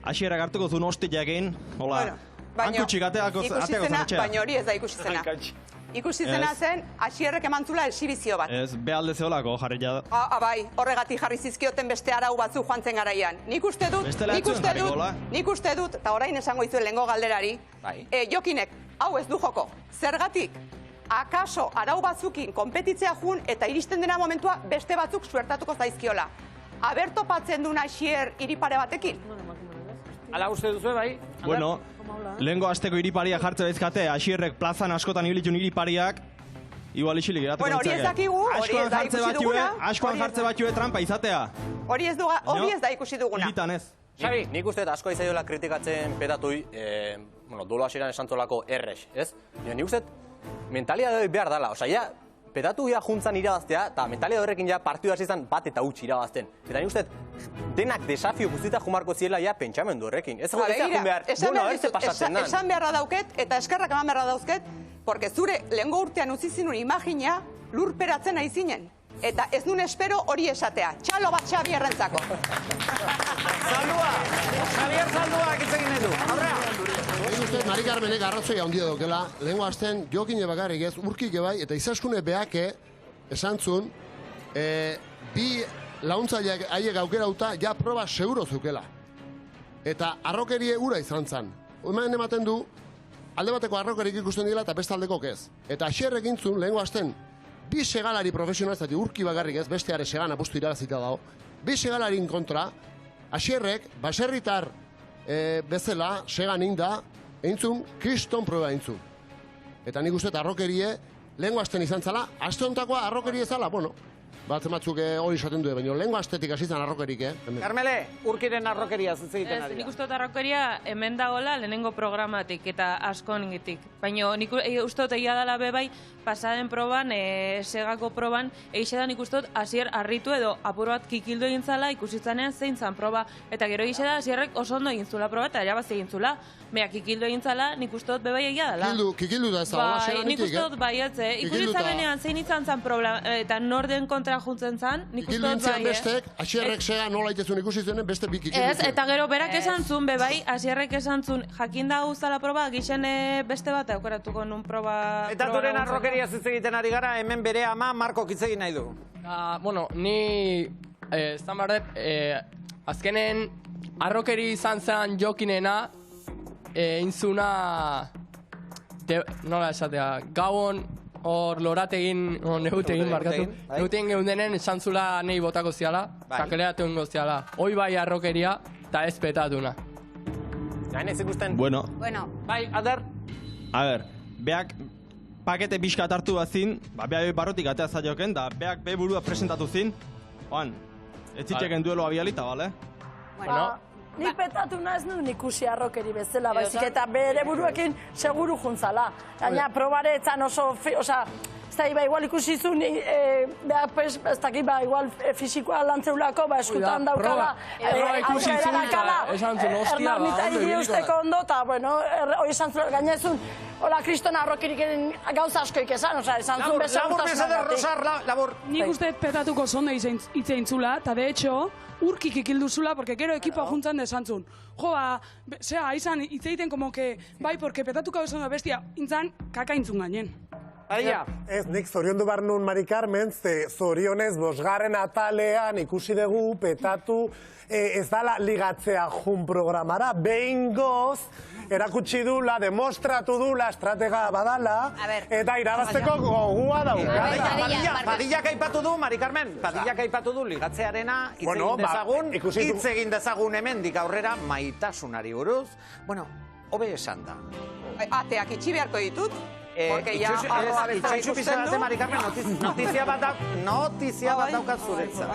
Asierrak hartuko zuen hostiakin, hola, hankutxik ateako zanetxea. Baina hori ez da ikusi zena. Ikusi zena zen, Asierrek eman zula exhibizio bat. Ez, behalde zeolako jarria da. Bai, horregatik jarri zizkioten beste arau batzu joan zen garaian. Nik uste dut, eta orain esango izuen lehengo galderari, Jokinek, hau ez du joko, zergatik, akaso arau batzukin konpetitzea jun eta iristen dena momentua beste batzuk suertatuko zaizkiola. Aber topatzen duen Asier iripare batekin? Ala uste duzu, bai? Bueno, lehengo asteko iriparia jartze bezkate, Asierrek plazan askotan ibilitun iripariak, igual isilik geratuko Bueno, hori ez dakigu, hori ez da ikusi duguna. Askoan jartze batxue trampa izatea. Hori ez da ikusi duguna. Iritan ez. Xabi, nik uste asko izaiola kritikatzen petatui, dolo hasieran esantzolako errex, ez? Nik uste mentalia doi behar dala, osea, petatu ja juntzan irabaztea, eta mentalia horrekin ja partidu hasi izan bat eta huts irabazten. Eta nik uste, denak desafio guztita jumarko ziela ja pentsamendu horrekin. Ez jun behar, bueno, ez pasatzen dan. Esan beharra dauket, eta eskerrak eman beharra dauzket, porque zure lehengo urtean utzi zinun imagina lurperatzen nahi zinen. Eta ez nun espero hori esatea. Txalo bat Xabi errentzako. Zaldua! Javier Zaldua ekitzegin edu. Aurrea! Egin uste, Mari Carmenek arrazoia handia daukela, lehenko azten Jokine bakarrik ez, urkik bai, eta Izaskune behake esan zuen, bi launtzaileak haiek aukerauta ja proba seguro zukela. Eta arrokerie ura izan zan. Hemen ematen du, alde bateko arrokerik ikusten dira eta beste aldeko ez. Eta Asierrek intzun, lehenko azten, bi segalari profesional, zati urki bakarrik ez, besteare segan apustu irabazita dago, bi segalarin kontra, Asierrek, baserritar bezala, segan inda, eintzun, kriston proba eintzun. Eta nik uste, arrokerie, lehenko azten izan zala, aste hontakoa arrokerie zala, bueno, batzuk hori esaten du, baina lehenko astetik hasi zen arrokerik, Karmele, Urkiren arrokeria zitzeiten ari da. Nik uste dut arrokeria hemen dagoela lehenengo programatik eta asko ningetik. Baina nik uste dut egia dela bebai, pasaden proban, segako proban, egixe da nik uste dut Asier harritu edo apur bat kikildu egin zala ikusitzanean zein zan proba. Eta gero egixe da Asierrek oso ondo egin zula proba eta erabazi egin zula. Bea, kikildu egin zala, nik uste dut bebai egia dela. Kikildu da ez da, hola seganetik, nik uste dut baietze. Ikusitzanean zein izan zan proba eta norden kontra juntzen zan, nik uste dut bai, bestek, Asierrek sega nola itezun ikusi zuen, beste bi kikildu. Ez, eta gero berak esan zuen, bebai, Asierrek esan zuen, jakin da guztala proba, gixen beste bat aukeratuko nun proba... Eta duren arrokeria zitz egiten ari gara, hemen bere ama Marko hitz egin nahi du. Bueno, ni... Zan bardet, azkenen arrokeri izan zen Jokinena, intzuna... Nola esatea, gauan hor lorategin, neutegin markatu. Neutegin geundenen esan zula nahi botako ziala, kakeleatu ingo ziala. Hoi bai arrokeria, eta ez petatuna. Gainez ikusten... Bueno. Bai, Ader? A ber, beak pakete pixkat hartu bat zin, beak barrotik atea zaioken, da beak be burua presentatu zin, oan, ez zitzeken duelo abialita, bale? Bueno, nik petatuna ez nuen ikusi arrokeri bezala, baizik eta bere buruekin seguru juntzala. Gaina, probare etzan oso, oza, ez da, igual ikusi zuen, ez dakit, igual fisikoa lantzeulako, eskutan daukala, aurrera dakala, ernamita usteko ondo, eta, bueno, hori esan zuen, gaina ezun, hola, kriston arrokirik gauza askoik esan, oza, esan zuen labur. Nik uste petatuko zonda itzein zula, eta de hecho, urkik ikildu zula, porque gero ekipoa juntzan desan zuen. Joa, zera, izan itzeiten como que, bai, porque petatuko bezan da bestia, intzan kakaintzun gainen. Ez, nik zoriondu behar nun Mari Carmen, ze zorionez bosgarren atalean ikusi dugu petatu ez dala ligatzea jun programara, behin goz, erakutsi dula, demostratu dula, estratega badala, eta irabazteko gogua daukala. Padillak aipatu du, Mari Carmen, Padillak aipatu du ligatzearena, hitz egin dezagun hemendik aurrera maitasunari buruz. Bueno, hobe esan da. Ateak itxi beharko ditut. Itxoitzu pizarate, Mari Carmen, notizia bat daukat zuretzat.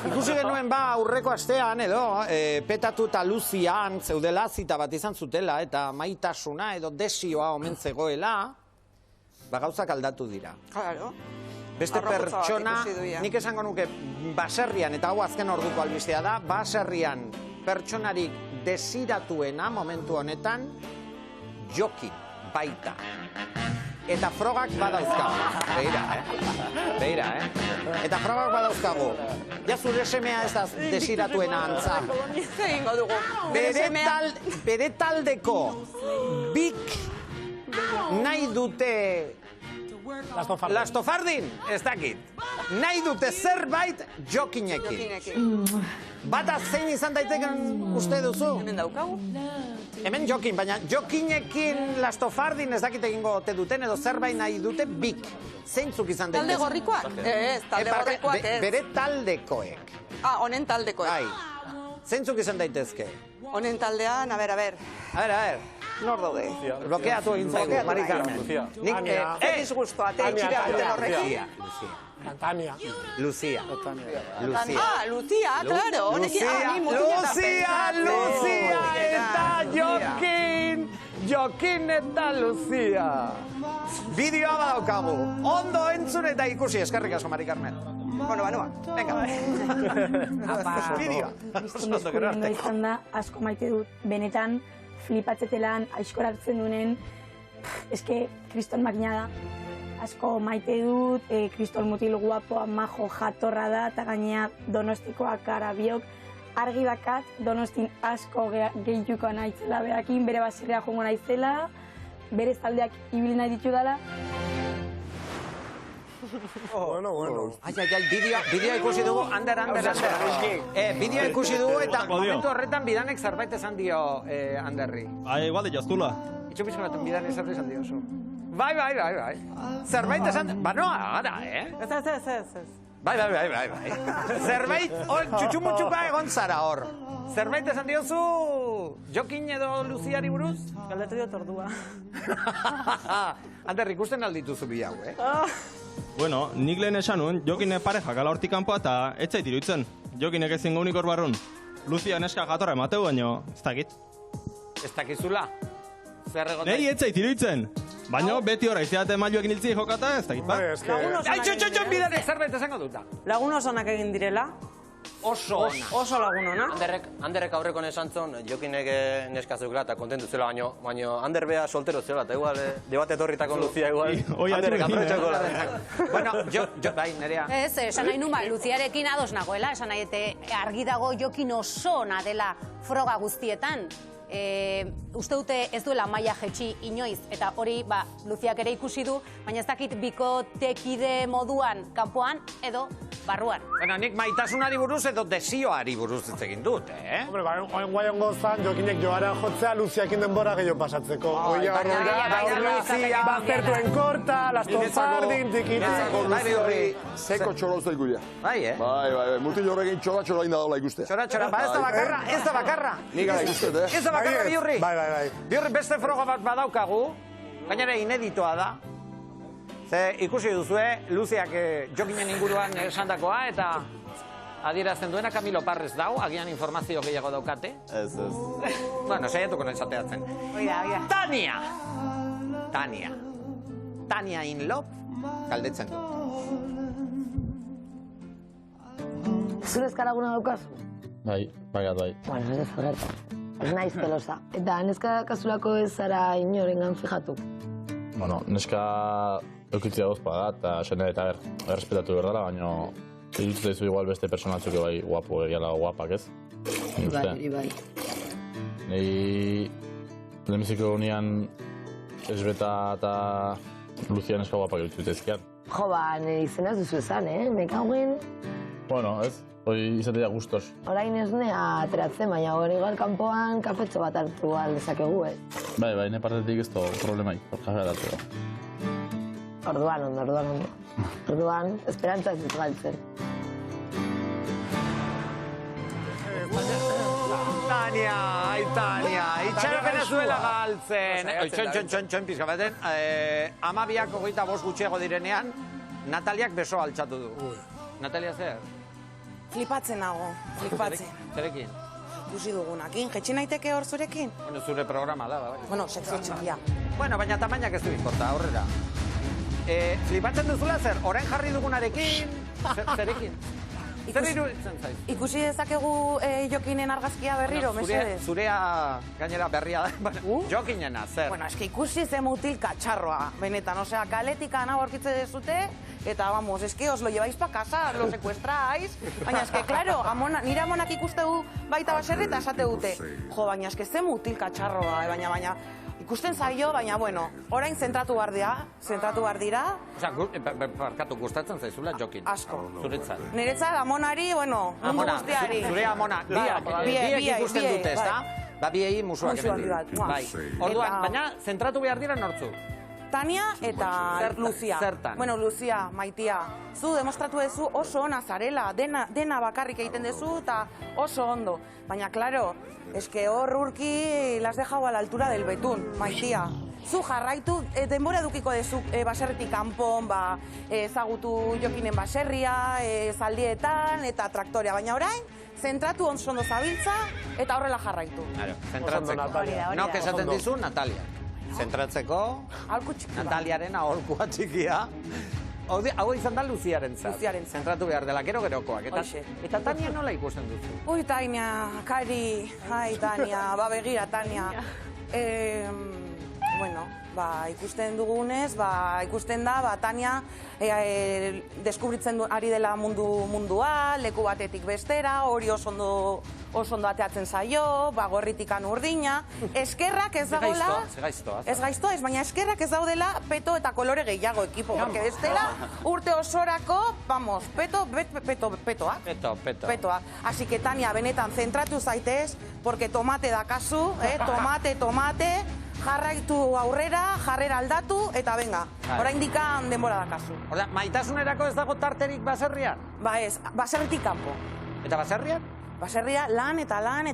Ikusi genuen aurreko astean edo, petatu eta Luzian zeudela zita bat izan zutela eta maitasuna edo desioa omen zegoela, gauzak aldatu dira. Beste pertsona, nik esango nuke baserrian, eta hau azken orduko albistea da, baserrian pertsonarik desiratuena momentu honetan, Jokin baita. Eta frogak badauzkagu. Beira, Eta frogak badauzkagu. Ja zure semea ez da desiratuena antza. Bere taldeko bik nahi dute Lastofardin, ez dakit. Nahi dute zerbait Jokinekin. Bata zein izan daiteken uste duzu? Hemen daukagu. Hemen Jokin, baina Jokinekin Lastofardin ez dakit egingo ote duten edo zerbait nahi dute bik. Zeintzuk izan daiteken? Talde gorrikoak? Ez, talde gorrikoak ez. Bere taldekoek. Honen taldekoek. Zeintzuk izan daitezke? Honen taldean, a ber. Nor daude? Blokeatu egin zaigu, Mari Carmen. Ez disgusto, ate itxira duten horrekin. Tania. Lucia. Lucia, claro. Lucia eta Jokin. Jokin eta Lucia. Bideoa badaukagu. Ondo entzun eta ikusi, eskerrik asko, Mari Carmen. Bueno, venga. Bideoa. Kriston eskurrindo izan da, asko maite dut, benetan, flipatzetelan, aizkoratzen duenen, eske, kriston makina da. Asko maite dut, kriston mutil guapoa, majo, jatorra da, eta gainea Donostikoak arabiok, argi dakat, Donostin asko gehituko nahitzela berakin, bere baserria jongo naizela, bere zaldeak ibili nahi ditu dela. Bueno. Bideoa ikusi dugu, Ander. Bideoa ikusi dugu eta momentu horretan bidanek zerbait esan dio Anderri. Igual de jaztula. Itxupizko baten bidanek zerbait esan dio oso. Bai. Zerbait esan... Banoa, gara, Ez. Bai. Zerbait, txutxumutxuka egon zara hor. Zerbait esan diozu Jokin edo Luziari buruz? Galdetu diot ordua. Ander, ikusten aldituzu bi hau, Bueno, nik lehen esan nuen, Jokine pareja gala hortik kanpoa eta ez zait iruditzen. Jokinek ezin gaunik hor barrun. Luzia neska jatorra emateu, baino, ez dakit. Ez dakizula? Nei ez zait iruditzen. Baina beti horra iziate mailuekin hiltzi jokata, ez dakit, ba? Txon bidanek zerbait esango duta. Lagun osonak egin direla. Oso ona. Oso lagun ona. Anderrek aurreko nesantzon, Jokinek neska zeukela eta kontentu zela, baina Ander bea soltero zela, eta igual, debate etorritako Luzia igual, Anderrek aprotxako la. Bueno, bai, Nerea. Ez, esan nahi numa, Luziarekin ados nagoela, esan nahi argi dago Jokin oso ona dela froga guztietan. Uste dute ez duela maila jetxi inoiz, eta hori Luziak ere ikusi du, baina ez dakit bikotekide moduan kanpoan edo barruan. Bueno, nik maitasunari buruz edo desioari buruz ez egin dut, Hombre, guaiongo zan, Jokinek joara jotzea Luziakin denbora gehiago pasatzeko. Oia horrela, baztertuen korta, laston fardin, tikiti. Seko txoroz da ikuria. Bai, Bai, mutil horrekin txora inda daula ikustea. Txora, ez da bakarra. Nik gara ikustet, Ez da bakarra, Biurri. Bai. Biurri beste froga bat badaukagu, gainera ineditoa da. Ze ikusi duzue, Luziak Jokinen inguruan esandakoa, eta adierazten duena Camilo Parrez dau, agian informazio gehiago daukate. Ez. Bueno, saiatuko nahi zateatzen. Oida. Tania in love, galdetzen du. Zure eskaraguna daukazu? Bai. Bueno, ez horretu. Ez naiz pelosa. Eta neska kasulako ez zara inorengan fijatu. Bueno, neska eukitzea gozpa da, eta jende eta errespetatu berdala, baina iruditzen zaizu igual beste personatzuk bai guapo egiala guapak, ez? Bai. Nei lehenbiziko unian Esbeta eta Luzia neska guapak iruditzen ezkian. Jo, nire izena ez duzu esan, mekauen. Bueno, ez? Hori izatea gustos. Orain ez nea ateratzen, baina hori gal kanpoan kafetxo bat hartu aldezakegu, Bai, ne partetik ez da problemaik, hor kafea hartu. Orduan ondo. Orduan, esperantza ez galtzen. Tania, itxaropena zuela galtzen. Txon pizka baten, 12:25 gutxiago direnean, Nataliak beso altxatu du. Natalia zer? Flipatzen nago, flipatzen. Zerekin? Ikusi dugunakin, jetxin naiteke hor zurekin? Bueno, zure programa da, bai. Bueno, sekzio txikia. Bueno, baina tamainak ez du importa, aurrera. Flipatzen duzula zer, orain jarri dugunarekin, zerekin? Zer iruditzen zaiz? Ikusi dezakegu Jokinen argazkia berriro, mesedez? Zurea gainera berria da, Jokinena, zer? Bueno, eske ikusi ze mutil katxarroa, benetan, osea, kaletik ana borkitze dezute, eta, vamos, eske os lo lleváis pa casa, lo secuestráis, baina eske, claro, nire amonak ikustegu baita baserri eta esate dute. Jo, baina eske ze mutil katxarroa, baina, ikusten zaio, baina, bueno, orain zentratu behar dira. Osea, parkatu gustatzen zaizula Jokin? Asko. Zuretzat? Niretzat, amonari, bueno, mundu guztiari. Zure amona, biak ikusten dute, ez da? Ba, biei musua kemen dira. Bai. Orduan, baina zentratu behar dira nortzu? Tania eta Luzia. Zertan? Bueno, Luzia, maitia. Zu demostratu dezu oso ona zarela, dena bakarrik egiten dezu eta oso ondo. Baina, klaro, eske hor urki las dejau a la altura del betún, maitia. Zu jarraitu, denbora edukiko dezu baserritik kanpon, ezagutu Jokinen baserria, zaldietan eta traktorea. Baina orain, zentratu ondo zabiltza eta horrela jarraitu. Zentratzeko. Nok esaten dizu, Natalia. Zentratzeko, Nataliaren aholkua txikia. Hau izan da Luziaren zat. Zentratu behar dela, gero-gerokoak. Eta Tania nola ikusten duzu? Ui, Tania, kari, Tania, begira, Tania. Bueno, ikusten dugunez, ikusten da, Tania deskubritzen ari dela mundua, leku batetik bestera, hori oso ondo ateatzen zaio, gorritikan urdina. Eskerrak ez dagoela... Ez gaiztoa, baina eskerrak ez daudela peto eta kolore gehiago ekipo, porque bestela urte osorako, vamos, petoa. Petoa. Así que, Tania, benetan, zentratu zaitez, porque tomate dakazu, tomate, jarraitu aurrera, jarrera aldatu, eta venga, orain dikan denbora dakazu. Orda, maitasunerako ez dago tarterik baserrian? Ba ez, baserritik kanpo. Eta baserrian? Baserria lan eta lan.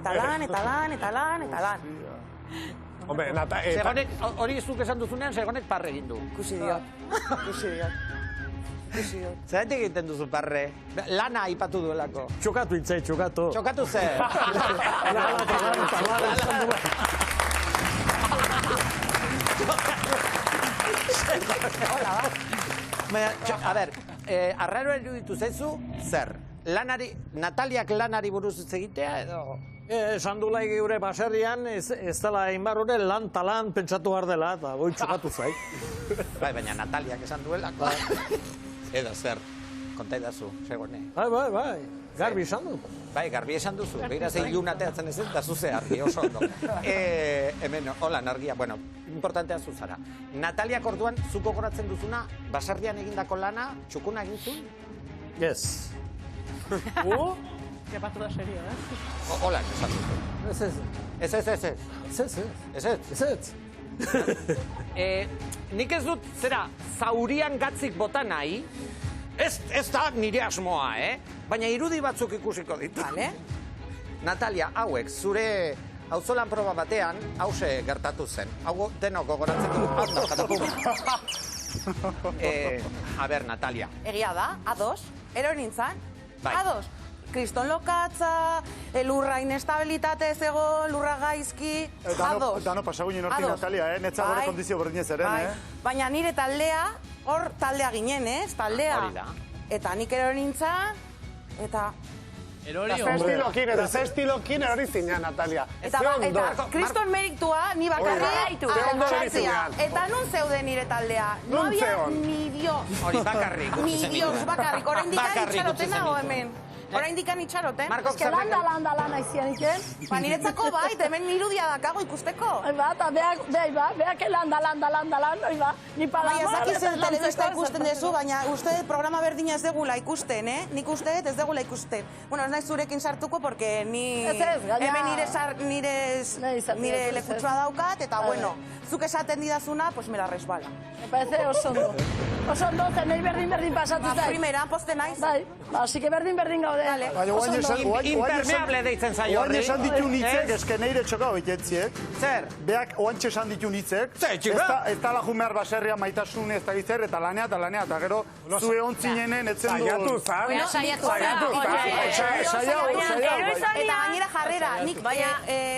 Hombre, Segonek, hori zuk esan duzunean, Segonek parre egin du. Ikusi diot. Zeratik egiten duzu parre? Lana aipatu duelako. Txokatu itzai, txokatu. Txokatu zer? A ber, arraro eruditu zaizu, zer? Nataliak lanari buruz hitz egitea edo? Esan du laik gure baserrian, ez dela hainbarrure lan talan pentsatu behar dela, eta goi txokatu zai. Bai, baina Nataliak esan duelako. Edo zer, konta idazu, segone. Bai, garbi esan du. Bai, garbi esan duzu, behira ze ilun ateatzen ezen, eta zuze argi, oso ondo. Hemen, hola, argia, bueno, importantea zuzara. Nataliak orduan, zuko goratzen duzuna, baserrian egindako lana, txukuna egin zuen? Yes. Que patu da serio, Hola, esan duzu. Ez. Nik ez dut, zera, zaurian gatzik bota nahi, ez da nire asmoa, baina irudi batzuk ikusiko ditu. Natalia, hauek, zure auzolan proba batean, hause gertatu zen. Hau denok gogoratzen dugu. A ber, Natalia. Egia da, ados, ero nintzen, Bai. ados. Kriston lokatza, lurra inestabilitate ez egon, lurra gaizki, ados. Dano pasaguinen hortik, Natalia, netza gore kondizio berdinez eren, Baina nire taldea, hor taldea ginen, taldea. Hori da. Eta nik ero nintzen, eta... Ze estilokin erori zinean, Natalia. Eta Kriston meritua, ni bakarrik, eta nun zeuden nire taldea. No había ni Dios. Hori, bakarrik. Ni Dios, bakarrik. Orain dikan itxaroten dago hemen. Orain dikan itxaroten. Ez que landa izian iken. Ba, niretzako bai, hemen irudia dakago ikusteko. Eta beak landa, oi ba. Ni Bai, ezakizen telebista ikusten dezu, baina uste dut programa berdina ez degula ikusten, Nik uste dut ez degula ikusten. Bueno, ez nahi zurekin sartuko, porque ni hemen nire lekutsua daukat, eta bueno, zuk esaten didazuna, pues me la resbala. Me parece oso ondo. Oso ondo, zenei berdin pasatu zait. Primera, poste naiz. Bai, así que berdin gaude. Impermeable deitzen zaio horri. Oain esan ditu nitzek, eske neire txokau iketziek. Zer? Beak oantxe esan ditu nitzek. Ez tala jumear baserria maitasun ez da gizer, eta lanea, eta gero zue ontzinenen etzen du. Saiatu Eta gainera jarrera, nik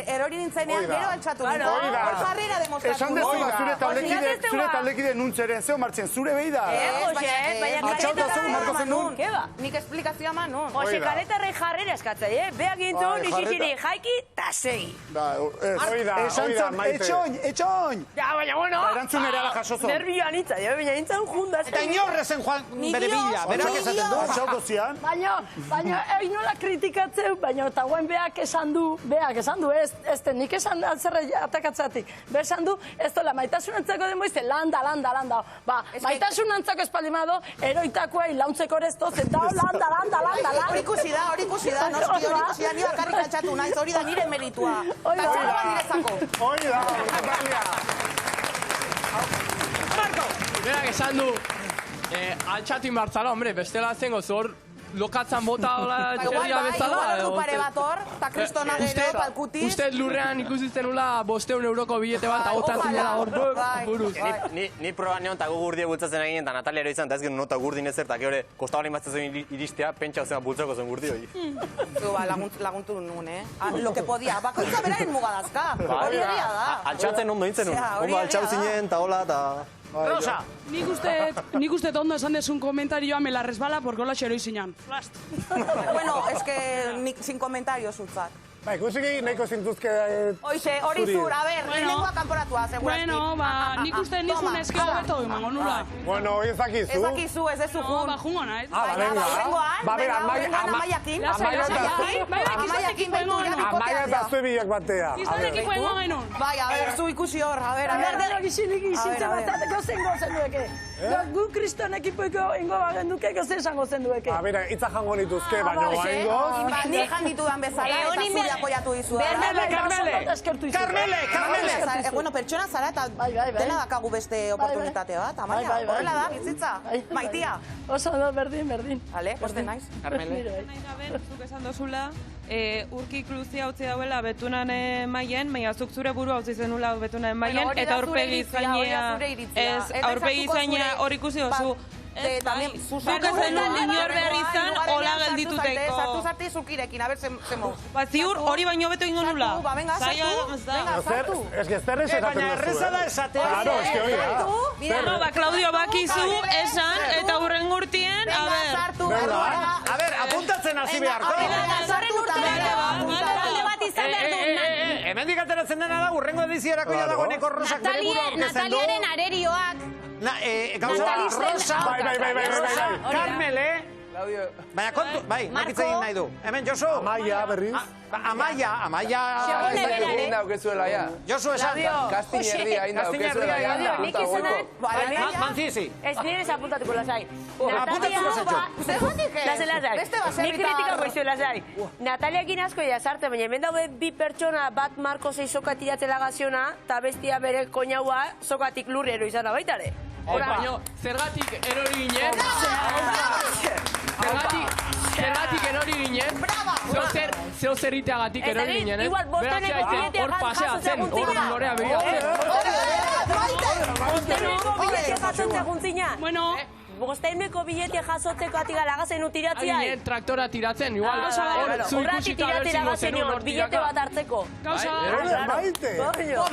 erori nintzenean gero altxatu nintzen. Hor jarrera demostratu. Esan dezu zure taldekide nuntzeren, zeo martzen, zure behi da. Nik esplikazioa ma, no. Jose, karetarrei jarrera eskatzei, Beak gintzun, izitini jaiki, eta segi. Etxoin! Ja, baina, bueno. Erantzun ere ala jasozon. Nervioan itza, baina nintzen junda. Eta inorrezen joan bere bila, berak esaten du. Altxauko zian. Baina, egin nola kritikatzeu, baina eta guen beak esan du, ez nik esan altzerre atakatzatik. Be esan du, ez dola, maitasun antzako den boizte, landa. Ba, maitasun antzako espalimado, eroitakoa ilauntzeko orezto, zentao, landa. Hori ikusi da, ni bakarrik altxatu naiz, hori da nire meritua. Altxatu bat niretzako. Hori da, Natalia. Marko! Berak esan du, altxatu inbartzala, hombre, bestela zengo zor lokatzan bota hola txerria bezala. Igual ordu pare bat hor, eta kristona gero, palkutiz. Uste lurrean ikusizten nula 500 euroko billete bat, agotan zinela hor, buruz. Ni proba neon eta gugurdie bultzatzen egin, eta Natalia ero izan, eta ez genuen nota gurdin ezer, eta gero kostabalin bat zezen iristea, pentsa ozena bultzako zen gurdi hori. Laguntu nuen, Lo que podia, bakoitza beraren mugadazka. Hori egia da. Altxatzen ondo nintzen, ondo altxau zinen, eta hola, eta... Rosa! Nik uste ondo esan desun komentarioa me la resbala porque hola xeroi zinan. Bueno, es que sin comentarios utzat. Ba, ikusik nahiko zintuzke... Oixe, hori zur, a ber, lehenengoa kanporatua, segurazki. Bueno, nik uste nizun eskeo beto emango nula. Bueno, hori ezakizu. Ezakizu, ez ez jun. Ba, jungo naiz. Amaiakin. Amaiakin behitu jatikotea. Amaia eta zue bilak batea. Gizorekiko egon genuen. Bai, a ber, zu ikusi hor, a ber. Berdero gizinik izintze bat, gozen dueke. Gu kriston ekipoiko ingo bagen duke, gozen esango zen dueke. A ber, itza jango nituzke, baina oaingoz. Ni janditudan bezala, eta zure apoiatu izu. Carmele! Bueno, pertsona zara eta dena dakagu beste oportunitate bat, Amaia. Horrela da, bizitza. Maitia. Oso da, berdin. Vale, poste naiz. Carmele. Nahi gabe, zuk esan dozula, urki kluzia utzi dauela betunan maien, baina zuk zure buru utzi zenula betunan maien, eta aurpegi zainea hor ikusi dozu, Zuk ez zenuen inor behar izan, hola geldituteko. Sartu zarte zukirekin, a ber, zemo. Ba, ziur, hori baino beto ingo nula. Ba, venga, sartu. Ez que zer esaten duzu. Baina erreza da esatea. Claro, ez que hori da. Ba, Claudio, bakizu, esan, eta hurren gurtien, a ber. A ber, apuntatzen hasi beharko. Talde bat izan behar du. Hemen dikateratzen dena da, urrengo edizierako ja dagoeneko Rosak bere burua orkezen du. Nataliaren arerioak. Gauza, Rosa, Carmele, baina kontu, bai, makitzen egin nahi du. Hemen, Josu. Amaia, berriz. Amaia. Egin daukezuela, ja. Josu, esan. Kastin erdia egin daukezuela, ja. Nik izan Manzizi. Ez nire apuntatuko lasai. Apuntatuko zetxo. Zergatik ez? Lasai. Nik kritikako izu lasai. Nataliakin asko jazarte, baina hemen daude bi pertsona bat Marko zeizoka tiratela gaziona, eta bestia bere koinaua sokatik lurrero izan baitare. Baina, zergatik erori ginen? Zergatik erori ginen? Zeo zerriteagatik erori ginen, Beratxea ite hor paseatzen, hor norea begiatzen. Bosteneko biletia jasotzea juntzina. Bueno. Bosteneko biletia jasotzeko atigala gazen utiratzea. Ginen traktora tiratzen, igual. Zu ikusita berzingo zenun hor bilete bat hartzeko. Gauza. Maite.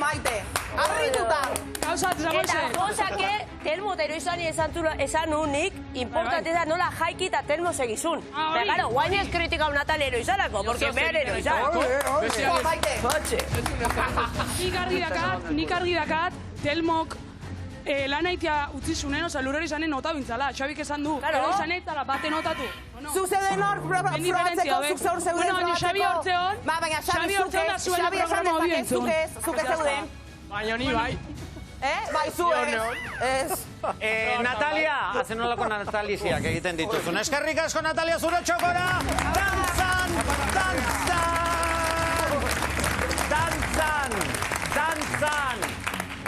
Maite. Arrituta. Gauza, eta gozake, Telmo eta eroizani esan unik, importante da nola jaiki eta Telmo segizun. Eta, claro, guain ez kritikau Natalia eroizanako, porque behar eroizan. Maite. Nik argi dakat, Telmok lanaitia utzizunen, oza, lurreri izanen nota bintzala. Xabik esan du, eroizanen eta baten notatu. Zuzeuden hor probatzeko, zuk zeur zeuden probatzeko. Xabi hortzeon, baina Xabi esan ez zuke zeuden. Baina ni bai. Bai, zu ez. Natalia, hazen nolako Nataliziak egiten dituzun. Eskerrik asko, Natalia, zure txokora!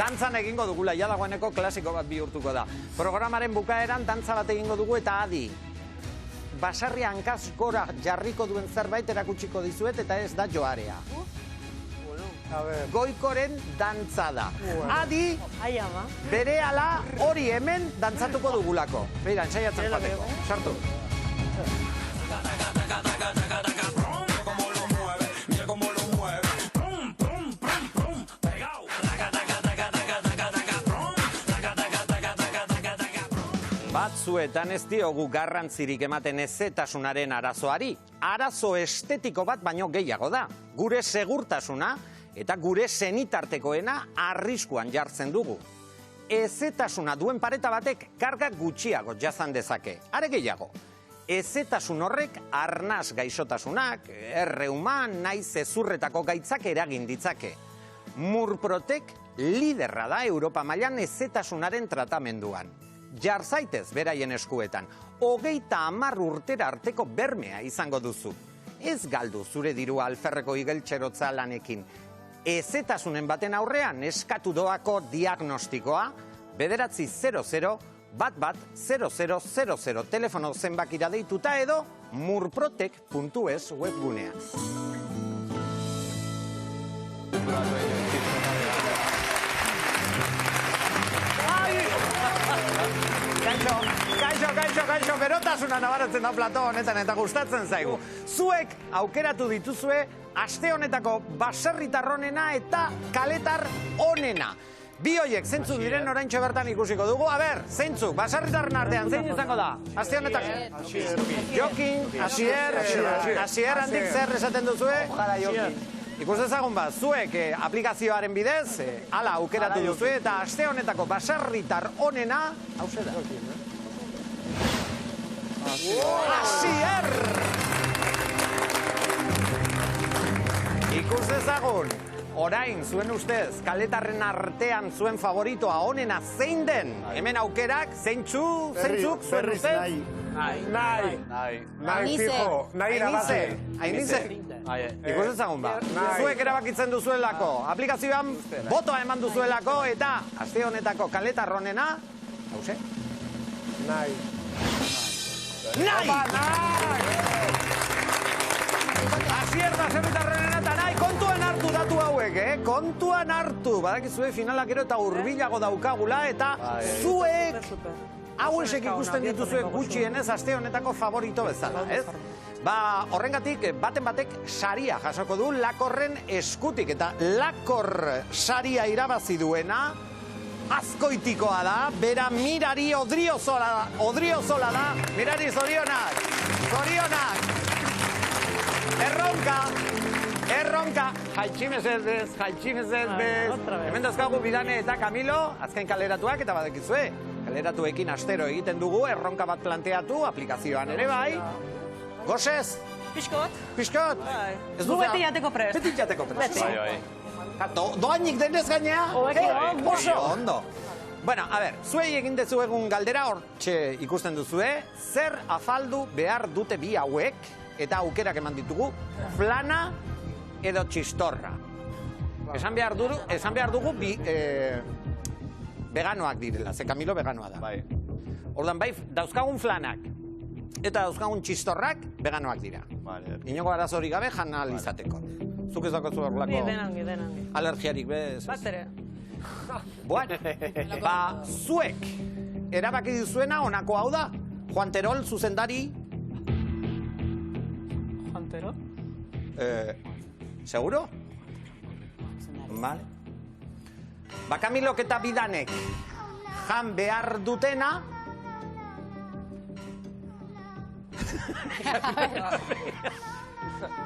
Dantzan egingo dugula, ja dagoeneko klasiko bat bihurtuko da. Programaren bukaeran dantza bat egingo dugu eta adi. Basarri hankaz gora jarriko duen zerbait erakutsiko dizuet eta ez da joarea. Goikoren dantza da. Adi, berehala hori hemen dantzatuko dugulako. Beira, ensaiatzen joateko. Sartu. Batzuetan ez diogu garrantzirik ematen ezetasunaren arazoari. Arazo estetiko bat baino gehiago da. Gure segurtasuna eta gure senitartekoena arriskuan jartzen dugu. Ezetasuna duen pareta batek karga gutxiago jazan dezake. Are gehiago, ezetasun horrek arnas gaixotasunak, erreuma, naiz ezurretako gaitzak eragin ditzake. Murprotek liderra da Europa mailan ezetasunaren tratamenduan. Jar zaitez beraien eskuetan, 30 urtera arteko bermea izango duzu. Ez galdu zure dirua alferreko igeltxerotza lanekin. Ezetasunen baten aurrean eskatu doako diagnostikoa, 900 110000 telefono zenbakira deituta edo murprotek.es webgunean. Kaixo, berotasuna nabaratzen da plato honetan eta gustatzen zaigu. Zuek aukeratu dituzue aste honetako baserritar onena eta kaletar onena. Bi hoiek zeintzu diren oraintxo bertan ikusiko dugu. A ber, zeintzu, baserritarren artean, zein izango da? Aste honetan. Jokin, Asier, handik zer esaten duzue? Ikus dezagun bat, zuek aplikazioaren bidez, ala aukeratu duzue eta aste honetako baserritar onena, hauze da. Asier! Ikus dezagun, orain zuen ustez, kaletarren artean zuen favoritoa onena zein den? Hemen aukerak, zeintzuk, zuen ustez? Nahi fijo, nahi irabazte. Ainize? Ikus ezagun ba. Zuek erabakitzen duzuelako, aplikazioan botoa eman duzuelako eta aste honetako kaletar onena, hauze? Nahi. Asier baserritarrenena eta nahi, kontuan hartu datu hauek, Kontuan hartu. Badakizue finalak gero eta hurbilago daukagula eta zuek hauesek ikusten dituzue gutxienez aste honetako favorito bezala, ez? Ba, horrengatik, baten batek saria jasoko du Lakorren eskutik, eta Lakor saria irabazi duena Azkoitikoa da, bera Mirari Odriozola da, Mirari zorionak, erronka, jaitximez ez bez, hemen dazkagu Bidane eta Kamilo, azken kaleratuak eta badekizue, kaleratuekin astero egiten dugu, erronka bat planteatu, aplikazioan ere bai, gozez? Piskot? Gu beti jateko prest. Beti jateko prest. Doainik denez gainea? Oso, ondo. Bueno, a ber, zuei egin dezu egun galdera hortxe ikusten duzue, zer afaldu behar dute bi hauek, eta aukerak eman ditugu, flana edo txistorra. Esan behar dugu bi veganoak direla, ze Kamilo veganoa da. Ordan bai, dauzkagun flanak, eta dauzkagun txistorrak veganoak dira. Inoko arazori gabe jan ahal izateko. Zuk ez dakozu horrelako Denangi. alergiarik bez? Bat ere. Bueno, ba, zuek erabaki duzuena honako hau da. Juan Terol zuzendari... Juan Terol? Seguro? Vale. Ba, Kamilok eta Bidanek jan behar dutena...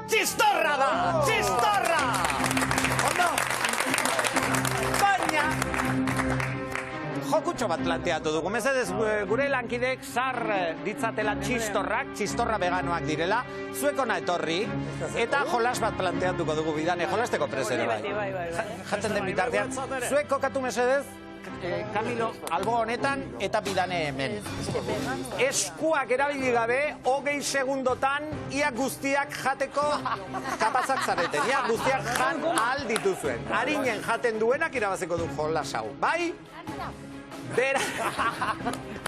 Txistorra da! Txistorra! Ondo? Baina... Jokutxo bat planteatu dugu. Mesedez, gure lankidek zar ditzatela txistorra veganoak direla, zuekona etorri, eta jolas bat planteatuko dugu Bidane, jolasteko presere bai. Jatzen den bitartean. Zuek kokatu mesedez, Kamilo albo honetan eta Bidane hemen. Eskuak erabili gabe, 20 segundotan, ia guztiak jateko kapazak zareten. Ia guztiak jan ahal dituzuen. Harinen jaten duenak irabaziko du jolas hau. Bai? Bera...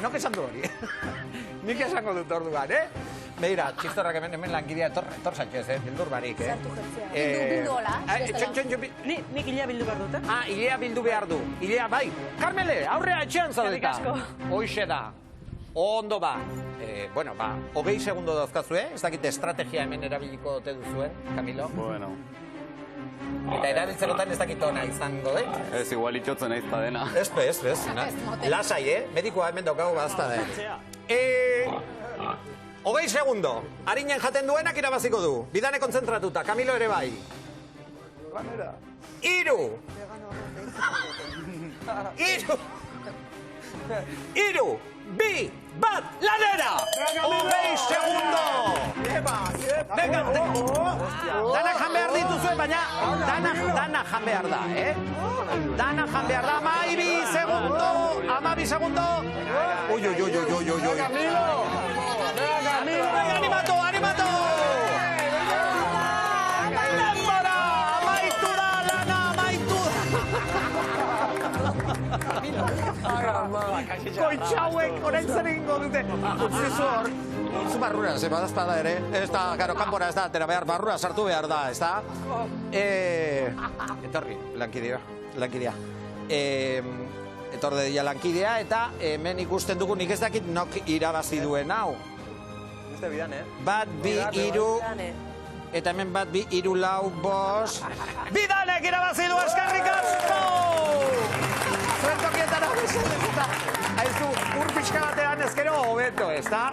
Nok esan du hori. Nik esango dut orduan, Beira, txistorrak hemen lankidea etor zaitez, bildur barik, Bildu hola. Nik hilea bildu behar dut, hilea bildu behar du. Hilea, bai. Karmele, aurrea etxean zaudeta. Hoixe da. Ondo ba. Bueno, ba, 20 segundo dauzkazue, ez dakit estrategia hemen erabiliko ote duzuen, Kamilo. Bueno. Eta erabiltzekotan ez dakit ona izango, Ez, igual itxotzen aiz dena. Ez. Lasai, medikoa hemen daukagu bazta da. 20 segundo. Harinen jaten duenak irabaziko du. Bidane kontzentratuta, Kamilo ere bai. 3. 2, 1, lanera! 20 segundo! Venga, danak jan behar dituzue, baina danak jan behar da, Danak jan behar da, 12 segundo! Uy. Animato! Denbora! Amaitu da, lana, amaitu da! Koitxauek, orain zer egingo dute. Utsi hor. Zu barrura, ze badazta da ere. Ez da, garo, kanpora ez da, atera behar, barrura sartu behar da, ez da? Etorri, lankidea. Etorri dira lankidea, eta hemen ikusten dugu, nik ez dakit nok irabazi duen hau. Este Bidane, Bat, bi, iru... Eta hemen bat, bi, iru, lau, bos... Bidanek irabazi du, eskerrik asko! Zuen tokietara, haizu, urpixka batean ezkero hobeto, ez da?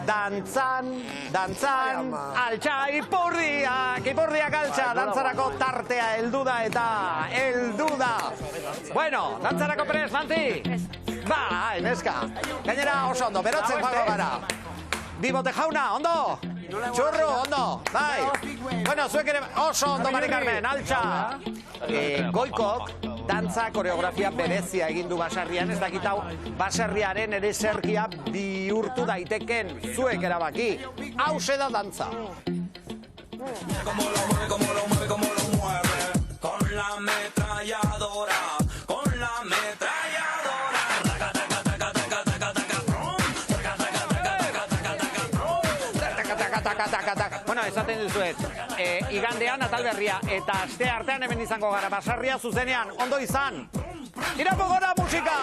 Dantzan, altxa, ipurdiak altxa, dantzarako tartea heldu da eta heldu da. Bueno, dantzarako prez, Manti? Bai, neska. Gainera oso ondo, berotzen joango gara. Bibote jauna, ondo? Txurru, ondo, bai. Bueno, zuek ere oso ondo, Mari Carmen, altxa. Goikok, dantza koreografia berezia egin du baserrian, ez dakit hau baserriaren ere zerkia bihurtu daiteken zuek erabaki. Hauxe da dantza. Como lo mueve, con la ametralladora, Bueno, esaten duzuet, igandean atal berria, eta aste artean hemen izango gara, baserria zuzenean, ondo izan. Irapo gora musika!